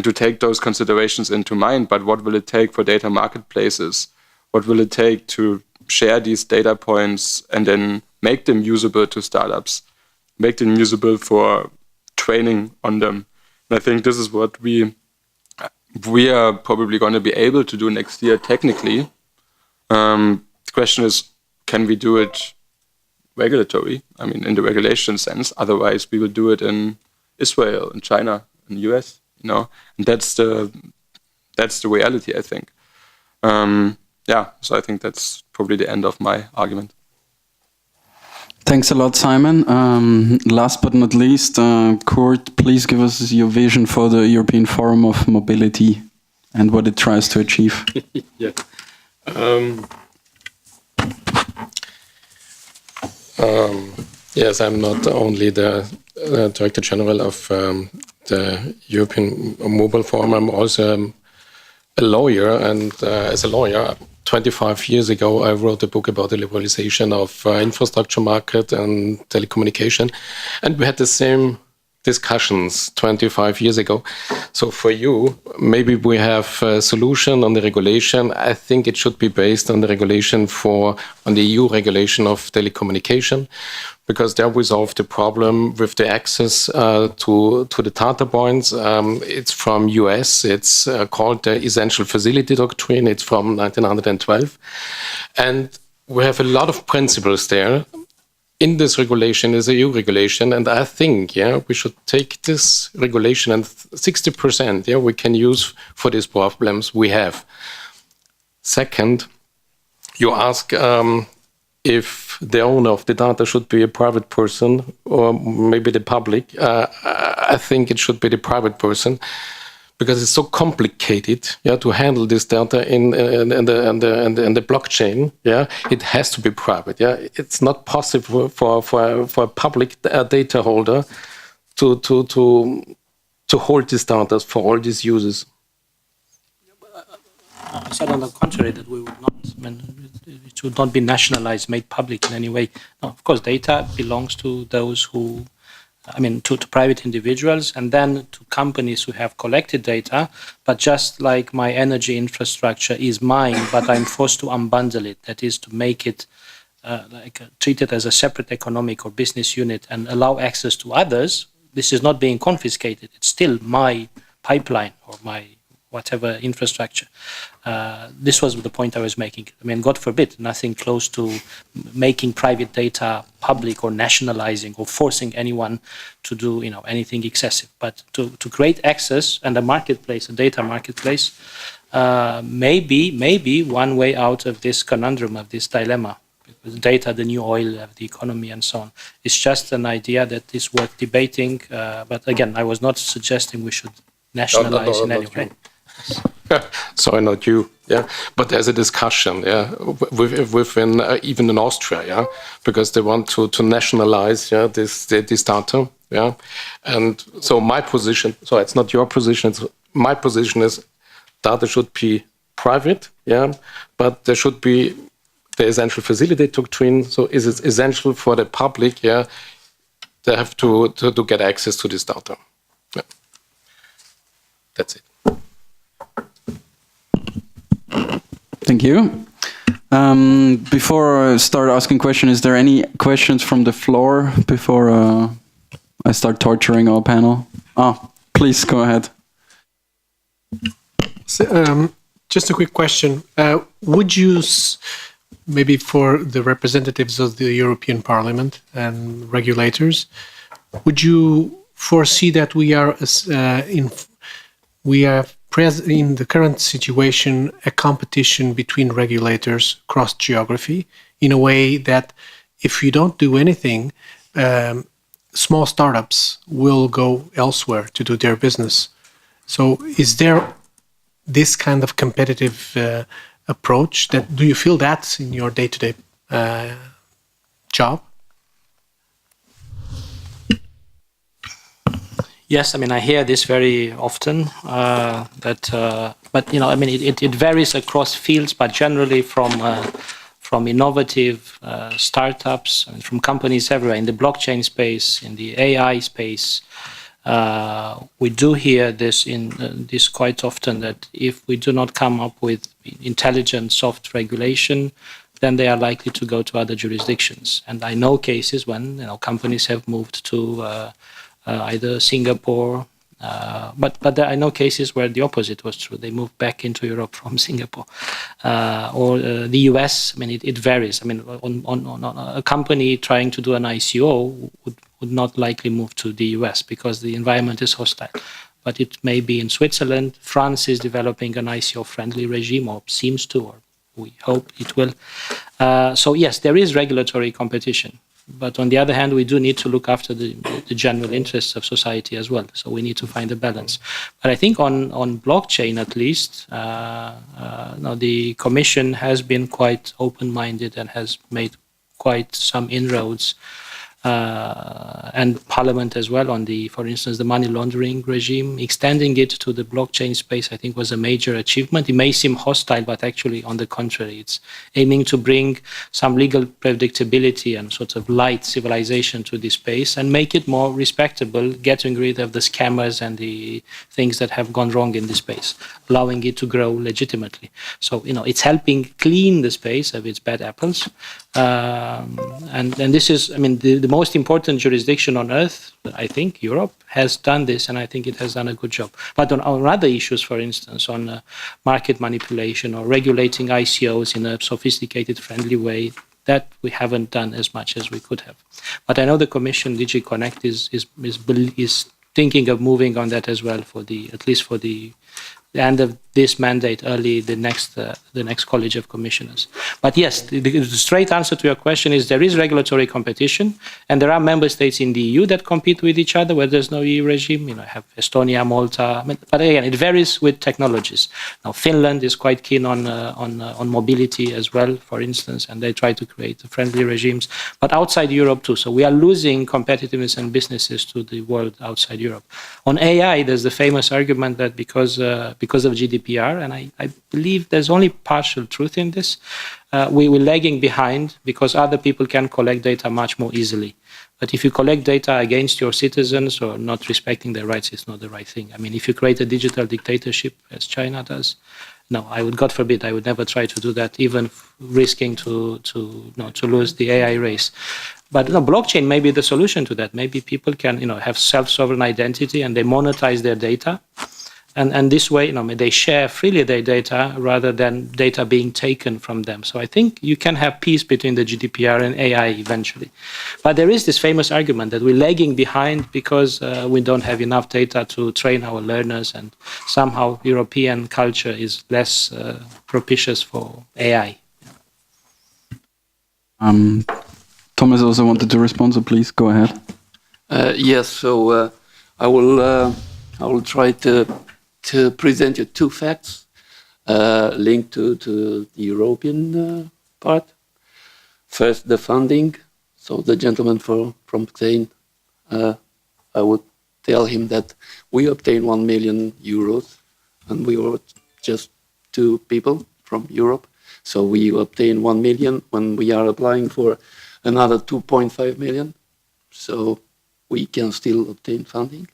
to take those considerations into mind. But what will it take for data marketplaces? What will it take to share these data points and then make them usable to startups, make them usable for training on them? And I think this is what we are probably going to be able to do next year technically. The question is, can we do it regulatory? I mean, in the regulation sense. Otherwise, we will do it in Israel, in China, in the US, you know, and that's the reality, I think. So I think that's probably the end of my argument. Thanks a lot, Simon. Last but not least, Kurt, please give us your vision for the European Forum of Mobility and what it tries to achieve. Yeah. Yes, I'm not only the Director General of the European Mobile Forum, I'm also a lawyer, and as a lawyer, 25 years ago, I wrote a book about the liberalization of infrastructure market and telecommunication, and we had the same discussions 25 years ago. So for you, maybe we have a solution on the regulation. I think it should be based on the regulation on the EU regulation of telecommunication, because that will solve the problem with the access to the data points. It's from US. It's called the Essential Facility Doctrine. It's from 1912. And we have a lot of principles there. In this regulation is a EU regulation, and I think, we should take this regulation and 60%, we can use for these problems we have. Second, you ask if the owner of the data should be a private person or maybe the public. I think it should be the private person, because it's so complicated, to handle this data in the blockchain. It has to be private. It's not possible for a public data holder to hold this data for all these users. I said on the contrary that we would not. It should not be nationalized, made public in any way. No, of course, data belongs to those who. To private individuals, and then to companies who have collected data, but just like my energy infrastructure is mine, but I'm forced to unbundle it, that is to make it treat it as a separate economic or business unit and allow access to others. This is not being confiscated. It's still my pipeline or my whatever infrastructure. This was the point I was making. God forbid, nothing close to making private data public or nationalizing or forcing anyone to do anything excessive. But to create access and a marketplace, a data marketplace, maybe one way out of this conundrum, of this dilemma, because data, the new oil of the economy and so on. It's just an idea that is worth debating. But again, I was not suggesting we should nationalize in any way. Sorry, not you. But there's a discussion, within even in Austria, because they want to nationalize, this data, And so my position, so it's not your position. My position is data should be private, but there should be the essential facility doctrine. So is it essential for the public? They have to get access to this data. That's it. Thank you. Before I start asking questions, is there any questions from the floor before I start torturing our panel? Please go ahead. So, just a quick question. Would you, maybe for the representatives of the European Parliament and regulators, would you foresee that we are present in the current situation, a competition between regulators across geography, in a way that if you don't do anything, small startups will go elsewhere to do their business? So is there this kind of competitive approach? Do you feel that in your day-to-day job? Yes, I hear this very often. But it varies across fields, but generally from innovative startups, from companies everywhere in the blockchain space, in the AI space. We do hear this quite often, that if we do not come up with intelligent soft regulation, then they are likely to go to other jurisdictions. And I know cases when companies have moved to either Singapore, but I know cases where the opposite was true. They moved back into Europe from Singapore, or the US. It varies. On a company trying to do an ICO would not likely move to the US because the environment is hostile. but it may be in Switzerland. France is developing an ICO-friendly regime, or seems to, or we hope it will. So yes, there is regulatory competition. But on the other hand, we do need to look after the general interests of society as well. So we need to find a balance. But I think on blockchain, at least, the Commission has been quite open-minded and has made quite some inroads, and Parliament as well on for instance, the money laundering regime. Extending it to the blockchain space, I think, was a major achievement. It may seem hostile, but actually, on the contrary, it's aiming to bring some legal predictability and sort of light civilization to this space and make it more respectable, getting rid of the scammers and the things that have gone wrong in this space, allowing it to grow legitimately. So, it's helping clean the space of its bad apples. And this is, the most important jurisdiction on earth, I think, Europe, has done this, and I think it has done a good job. But on other issues, for instance, on market manipulation or regulating ICOs in a sophisticated, friendly way, that we haven't done as much as we could have. But I know the Commission, DG Connect, is thinking of moving on that as well, at least for the end of this mandate, early the next College of Commissioners. But yes, the straight answer to your question is there is regulatory competition, and there are member states in the EU that compete with each other where there's no EU regime. I have Estonia, Malta, but again, it varies with technologies. Now, Finland is quite keen on mobility as well, for instance, and they try to create friendly regimes. But outside Europe too, so we are losing competitiveness and businesses to the world outside Europe. On AI, there's the famous argument that because of GDPR, and I believe there's only partial truth in this, we're lagging behind because other people can collect data much more easily. But if you collect data against your citizens or not respecting their rights, it's not the right thing. If you create a digital dictatorship, as China does, no, God forbid, I would never try to do that, even risking to lose the AI race. But blockchain may be the solution to that. Maybe people can, have self-sovereign identity and they monetize their data. And this way, they share freely their data rather than data being taken from them. So I think you can have peace between the GDPR and AI eventually. But there is this famous argument that we're lagging behind because we don't have enough data to train our learners, and somehow European culture is less propitious for AI. Thomas also wanted to respond, so please go ahead. Yes, so I will try to present you two facts linked to the European part. First, the funding. So the gentleman from Spain, I would tell him that we obtained 1 million euros, and we were just 2 people from Europe. So we obtained 1 million when we are applying for another 2.5 million. So we can still obtain funding.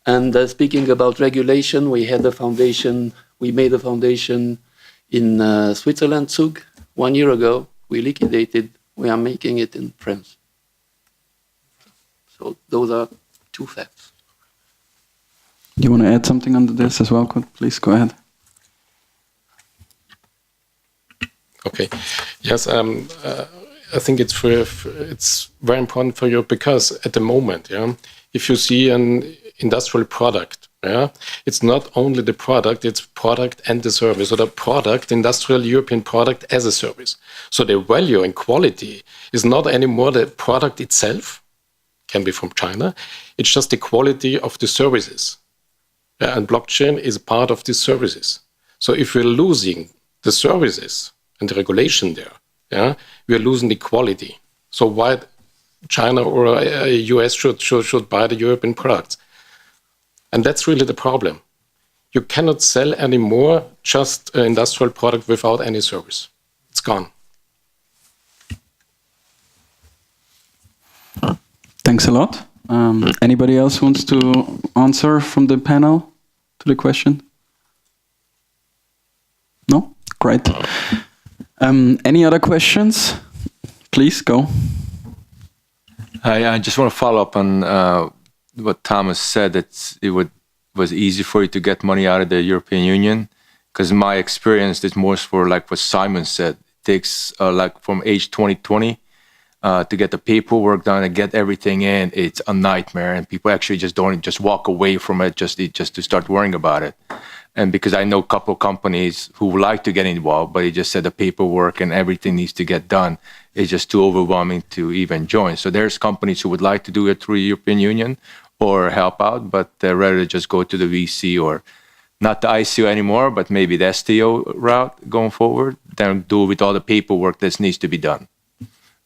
And speaking about regulation, we made a foundation in Switzerland, Zug, 1 year ago. We liquidated, we are making it in France. So those are two facts. You want to add something under this as well? Please go ahead. Okay. Yes, I think it's very important for you because at the moment, if you see an industrial product, it's not only the product, it's product and the service, or the product, industrial European product as a service. So the value and quality is not anymore the product itself, can be from China, it's just the quality of the services. And blockchain is part of these services. So if we're losing the services and the regulation there, we are losing the quality. So why China or US should buy the European products? And that's really the problem. You cannot sell anymore just an industrial product without any service. It's gone. Thanks a lot. Anybody else wants to answer from the panel to the question? No? Great. Any other questions? Please go. I just want to follow up on what Thomas said, that was easy for you to get money out of the European Union. Because in my experience, it's more for like what Simon said. It takes like from age 2020 to get the paperwork done and get everything in, it's a nightmare, and people actually just don't just walk away from it just to start worrying about it. And because I know a couple of companies who would like to get involved, but they just said the paperwork and everything needs to get done. It's just too overwhelming to even join. So there's companies who would like to do it through the European Union or help out, but they're rather just go to the VC or not the ICO anymore, but maybe the STO route going forward, then do with all the paperwork that needs to be done.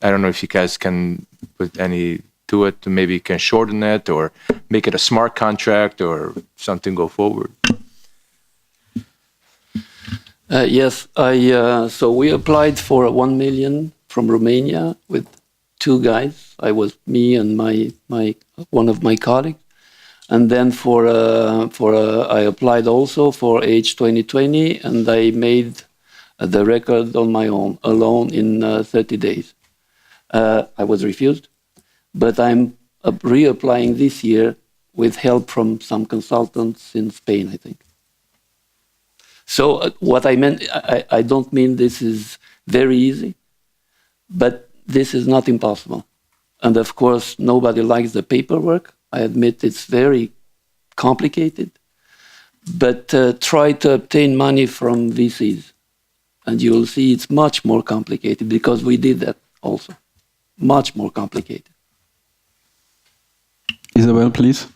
I don't know if you guys can put any to it, to maybe can shorten it or make it a smart contract or something go forward. Yes, so we applied for 1 million from Romania with 2 guys. Me and one of my colleagues, and then I applied also for H 2020, and I made the record on my own alone in 30 days. I was refused, but I'm reapplying this year with help from some consultants in Spain, I think. So what I meant, I don't mean this is very easy, but this is not impossible. And of course, nobody likes the paperwork. I admit it's very complicated, but try to obtain money from VCs. And you'll see it's much more complicated because we did that also. Much more complicated. Isabel, please.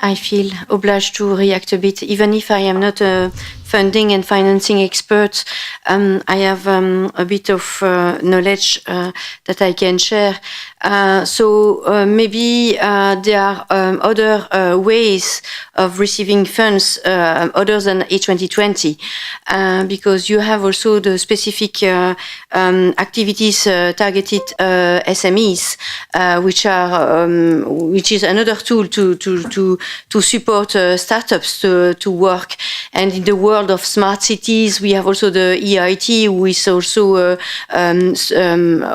I feel obliged to react a bit, even if I am not a funding and financing expert. I have a bit of knowledge that I can share. So maybe there are other ways of receiving funds other than A2020, because you have also the specific activities targeted SMEs, which is another tool to support startups to work. And in the world of smart cities, we have also the EIT, who is also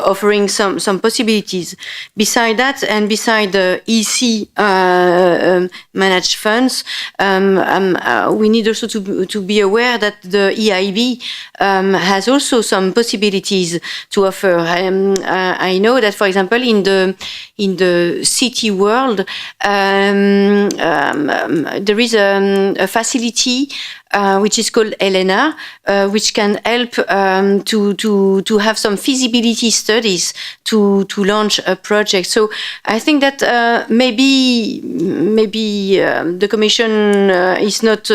offering some possibilities. Beside that, and beside the EC managed funds, we need also to be aware that the EIB has also some possibilities to offer. I know that, for example, in the city world, there is a facility which is called Elena, which can help to have some feasibility studies to launch a project. So I think that maybe the Commission is not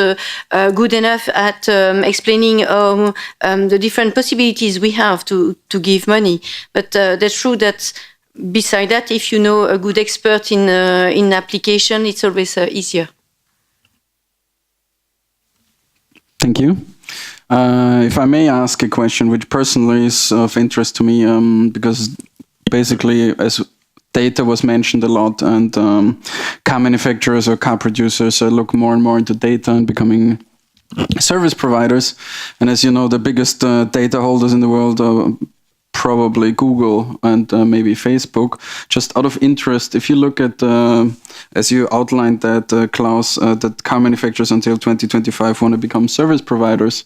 good enough at explaining the different possibilities we have to give money. But that's true that beside that, if you know a good expert in application, it's always easier. Thank you. If I may ask a question, which personally is of interest to me, because basically, as data was mentioned a lot, and car manufacturers or car producers look more and more into data and becoming service providers. And as you know, the biggest data holders in the world are probably Google and maybe Facebook. Just out of interest, if you look at, as you outlined that, Klaus, that car manufacturers until 2025 want to become service providers,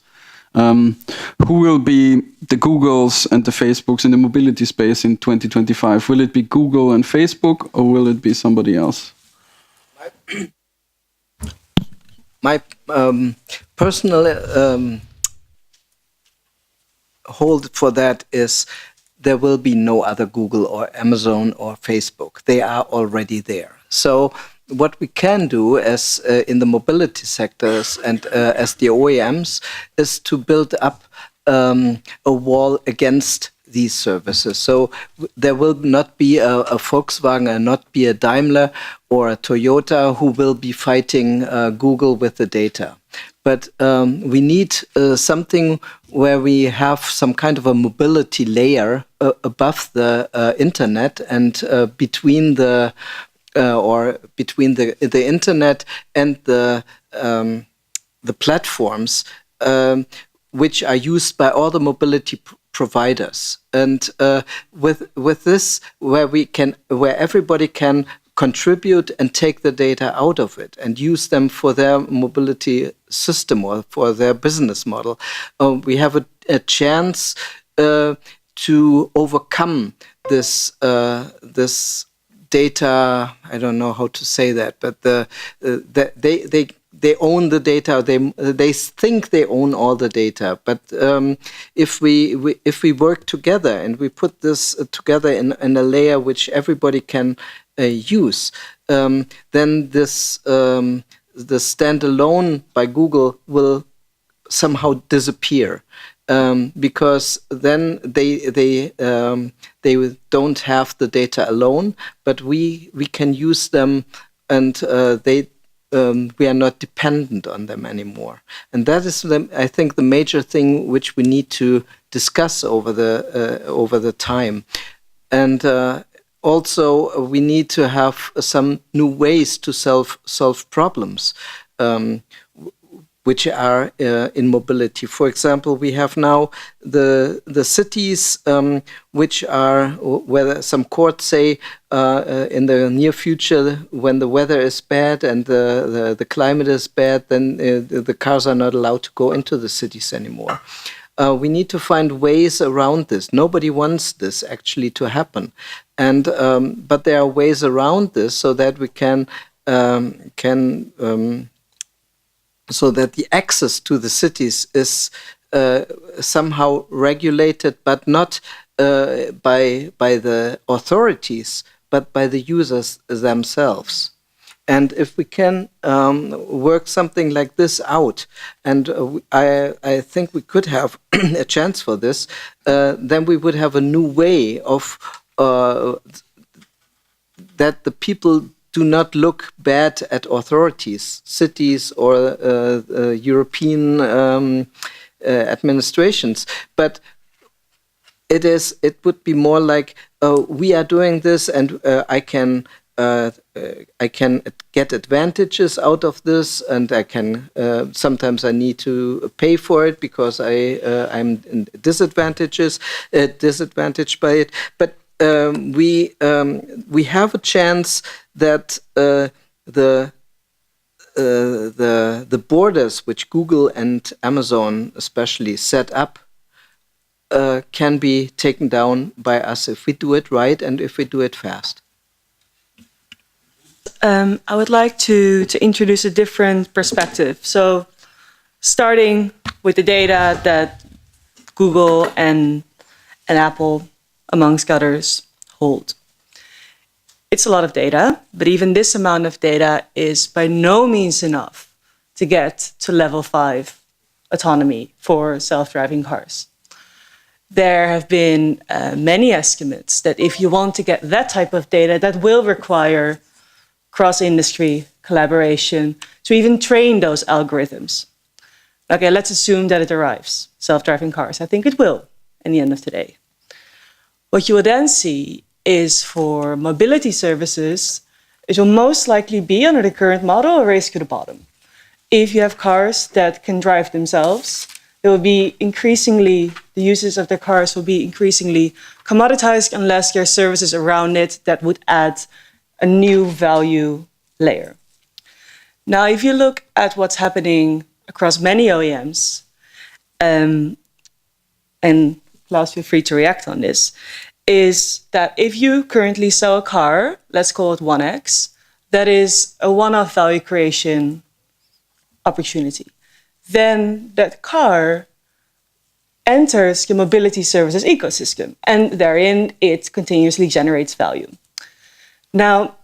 who will be the Googles and the Facebooks in the mobility space in 2025? Will it be Google and Facebook, or will it be somebody else? My personal hold for that is there will be no other Google or Amazon or Facebook. They are already there. So what we can do as in the mobility sectors and as the OEMs is to build up a wall against these services. So there will not be a Volkswagen and not be a Daimler or a Toyota who will be fighting Google with the data. But we need something where we have some kind of a mobility layer above the internet and between the internet and the platforms which are used by all the mobility providers. And with this, where everybody can contribute and take the data out of it and use them for their mobility system or for their business model, we have a chance to overcome this data. I don't know how to say that, but they own the data. They think they own all the data. But if we work together and we put this together in a layer which everybody can use, then this the standalone by Google will somehow disappear. Because then they don't have the data alone, but we can use them, and we are not dependent on them anymore. And that is, I think, the major thing which we need to discuss over the time. And also, we need to have some new ways to solve problems. Which are in mobility. For example, we have now the cities which are, whether some courts say in the near future, when the weather is bad and the climate is bad, then the cars are not allowed to go into the cities anymore. We need to find ways around this. Nobody wants this actually to happen, and but there are ways around this so that we can so that the access to the cities is somehow regulated, but not by the authorities, but by the users themselves. And if we can work something like this out, and I think we could have a chance for this, then we would have a new way of that the people do not look bad at authorities, cities, or European administrations, but it would be more like we are doing this, and I can get advantages out of this, and I can sometimes I need to pay for it because I'm disadvantaged by it, but. We have a chance that the borders which Google and Amazon especially set up can be taken down by us if we do it right and if we do it fast. I would like to introduce a different perspective. So, starting with the data that Google and Apple, amongst others, hold. It's a lot of data, but even this amount of data is by no means enough to get to level 5 autonomy for self-driving cars. There have been many estimates that if you want to get that type of data, that will require cross-industry collaboration to even train those algorithms. Okay, let's assume that it arrives, self-driving cars. I think it will, in the end of the day. What you will then see is for mobility services, it will most likely be under the current model a race to the bottom. If you have cars that can drive themselves, it will be increasingly, the uses of their cars will be increasingly commoditized unless there are services around it that would add a new value layer. Now, if you look at what's happening across many OEMs, and Klaus, feel free to react on this, is that if you currently sell a car, let's call it 1X, that is a one-off value creation opportunity. Then that car enters the mobility services ecosystem, and therein it continuously generates value. Now,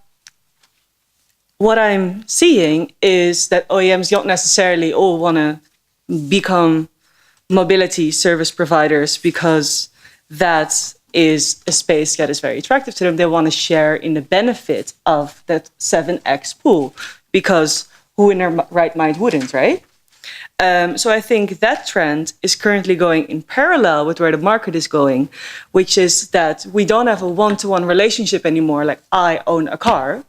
what I'm seeing is that OEMs don't necessarily all want to become mobility service providers because that is a space that is very attractive to them. They want to share in the benefit of that 7X pool, because who in their right mind wouldn't, right? So I think that trend is currently going in parallel with where the market is going, which is that we don't have a one-to-one relationship anymore, like I own a car.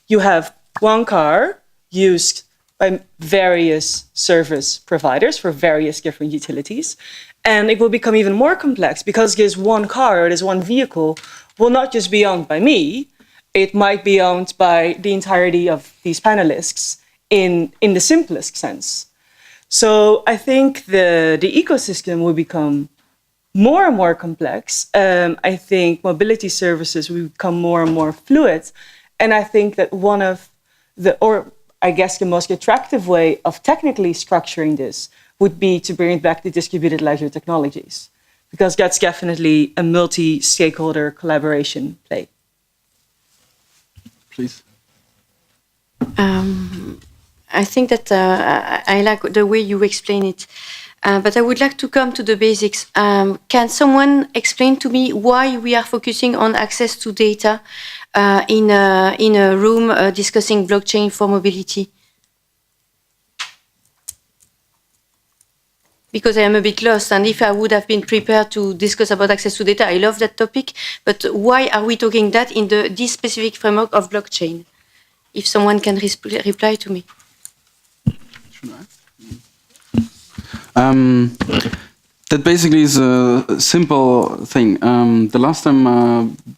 You have one car used by various service providers for various different utilities. And it will become even more complex because this one car or this one vehicle will not just be owned by me, it might be owned by the entirety of these panelists in the simplest sense. So I think the ecosystem will become more and more complex. I think mobility services will become more and more fluid. And I think that one of the most attractive way of technically structuring this would be to bring it back to distributed ledger technologies, because that's definitely a multi-stakeholder collaboration play. Please. I think that I like the way you explain it, but I would like to come to the basics. Can someone explain to me why we are focusing on access to data in a room discussing blockchain for mobility? Because I am a bit lost, and if I would have been prepared to discuss about access to data, I love that topic, but why are we talking that in this specific framework of blockchain? If someone can reply to me. Should I? That basically is a simple thing. The last time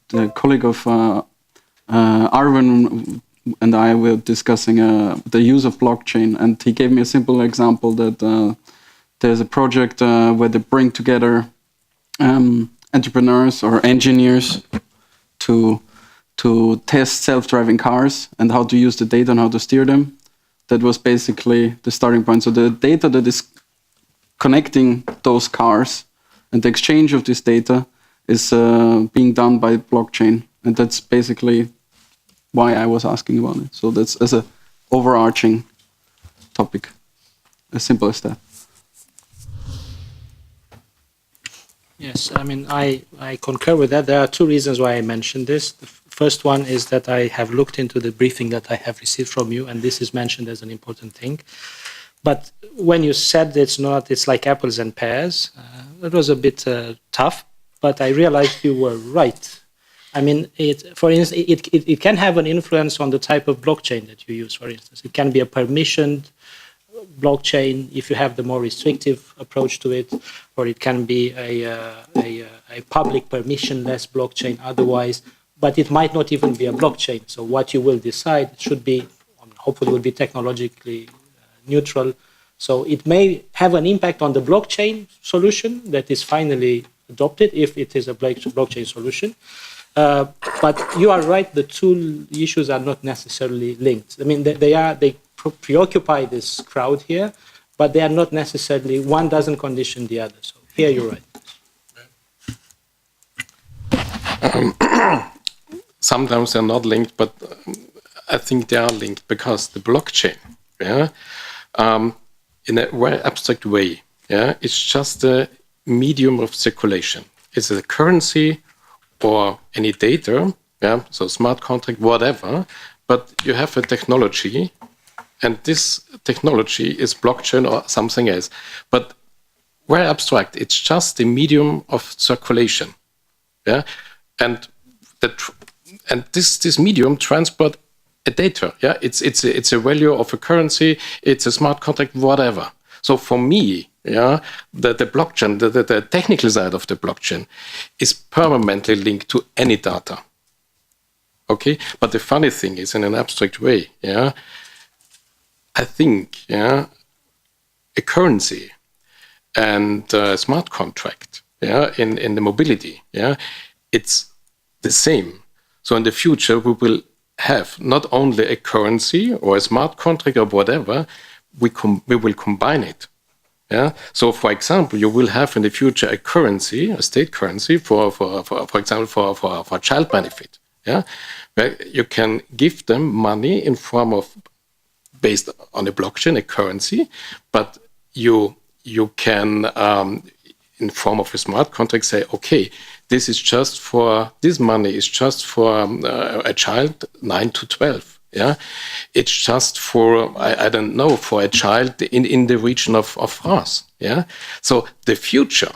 the colleague of Arvin and I were discussing the use of blockchain, and he gave me a simple example that there's a project where they bring together entrepreneurs or engineers to test self-driving cars and how to use the data and how to steer them. That was basically the starting point. So the data that is connecting those cars and the exchange of this data is being done by blockchain. And that's basically why I was asking about it. So that's as an overarching topic, as simple as that. Yes, I mean, I concur with that. There are two reasons why I mentioned this. The first one is that I have looked into the briefing that I have received from you, and this is mentioned as an important thing. But when you said it's like apples and pears, it was a bit tough, but I realized you were right. I mean, for instance, it can have an influence on the type of blockchain that you use, for instance. It can be a permissioned blockchain if you have the more restrictive approach to it, or it can be a public permissionless blockchain otherwise, but it might not even be a blockchain. So what you will decide should be, hopefully will be technologically neutral. So it may have an impact on the blockchain solution that is finally adopted if it is a blockchain solution. But you are right, the two issues are not necessarily linked. I mean, they preoccupy this crowd here, but they are not necessarily, one doesn't condition the other. So here you're right. Sometimes they're not linked, but I think they are linked because the blockchain, in a very abstract way, it's just a medium of circulation. It's a currency or any data, so smart contract, whatever, but you have a technology, and this technology is blockchain or something else. But very abstract, it's just a medium of circulation. And this medium transport a data. It's a value of a currency, it's a smart contract, whatever. So for me, the blockchain, the technical side of the blockchain is permanently linked to any data. Okay, but the funny thing is, in an abstract way, I think, a currency and a smart contract, in the mobility, it's the same. So in the future, we will have not only a currency or a smart contract or whatever, we will combine it. So, for example, you will have in the future a currency, a state currency, for example, for child benefit. Where you can give them money in form of, based on a blockchain, a currency, but you can, in form of a smart contract, say, okay, this money is just for a child 9 to 12. It's just for, I don't know, for a child in the region of France. So the future,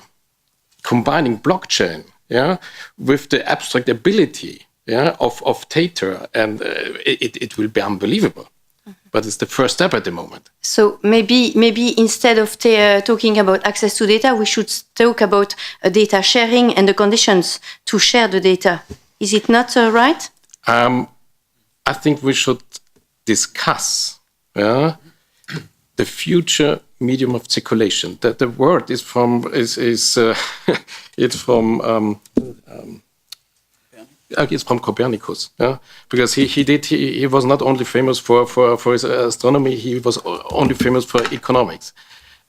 combining blockchain, with the abstract ability, of data, and it will be unbelievable. But it's the first step at the moment. So maybe instead of talking about access to data, we should talk about data sharing and the conditions to share the data. Is it not right? I think we should discuss the future medium of circulation. The word is from it's from Copernicus, yeah? Because he was not only famous for his astronomy, he was only famous for economics.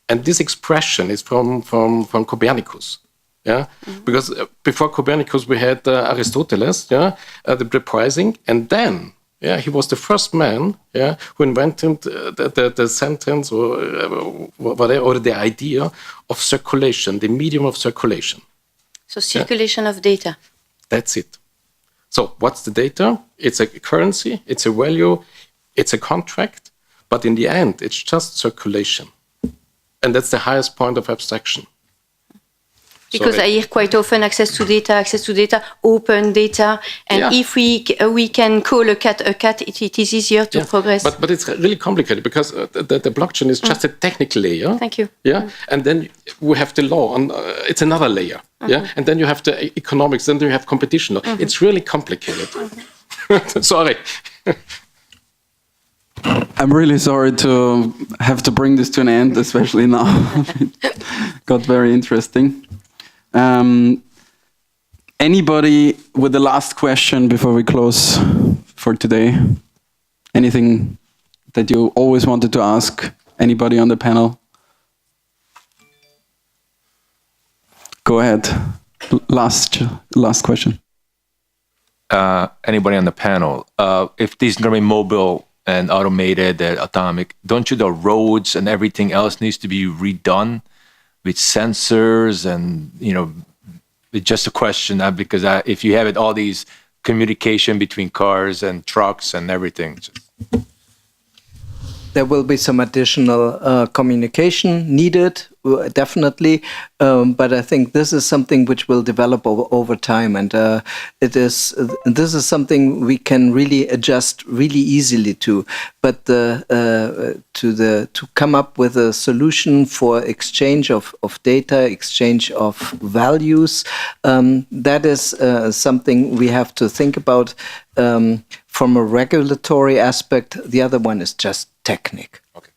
And this expression is from Copernicus, yeah. Because before Copernicus we had Aristoteles, yeah, the pricing, and then he was the first man, yeah, who invented the sentence or whatever, or the idea of circulation, the medium of circulation. So circulation of data. That's it. So what's the data? It's a currency, it's a value, it's a contract, but in the end, it's just circulation. And that's the highest point of abstraction. Because I hear quite often access to data, open data, and if we can call a cat, it is easier to progress. But it's really complicated because the blockchain is just a technical layer. Thank you. Yeah, and then we have the law, and it's another layer. Yeah, and then you have the economics, then you have competition. It's really complicated. Sorry. I'm really sorry to have to bring this to an end, especially now. It got very interesting. Anybody with the last question before we close for today? Anything that you always wanted to ask anybody on the panel? Go ahead. Last question. Anybody on the panel? If these are going to be mobile and automated and atomic, don't you the roads and everything else needs to be redone with sensors and, it's just a question because if you have it, all these communication between cars and trucks and everything. There will be some additional communication needed, definitely, but I think this is something which will develop over time, and this is something we can really adjust really easily to. But to come up with a solution for exchange of data, exchange of values, that is something we have to think about from a regulatory aspect. The other one is just technique. Okay.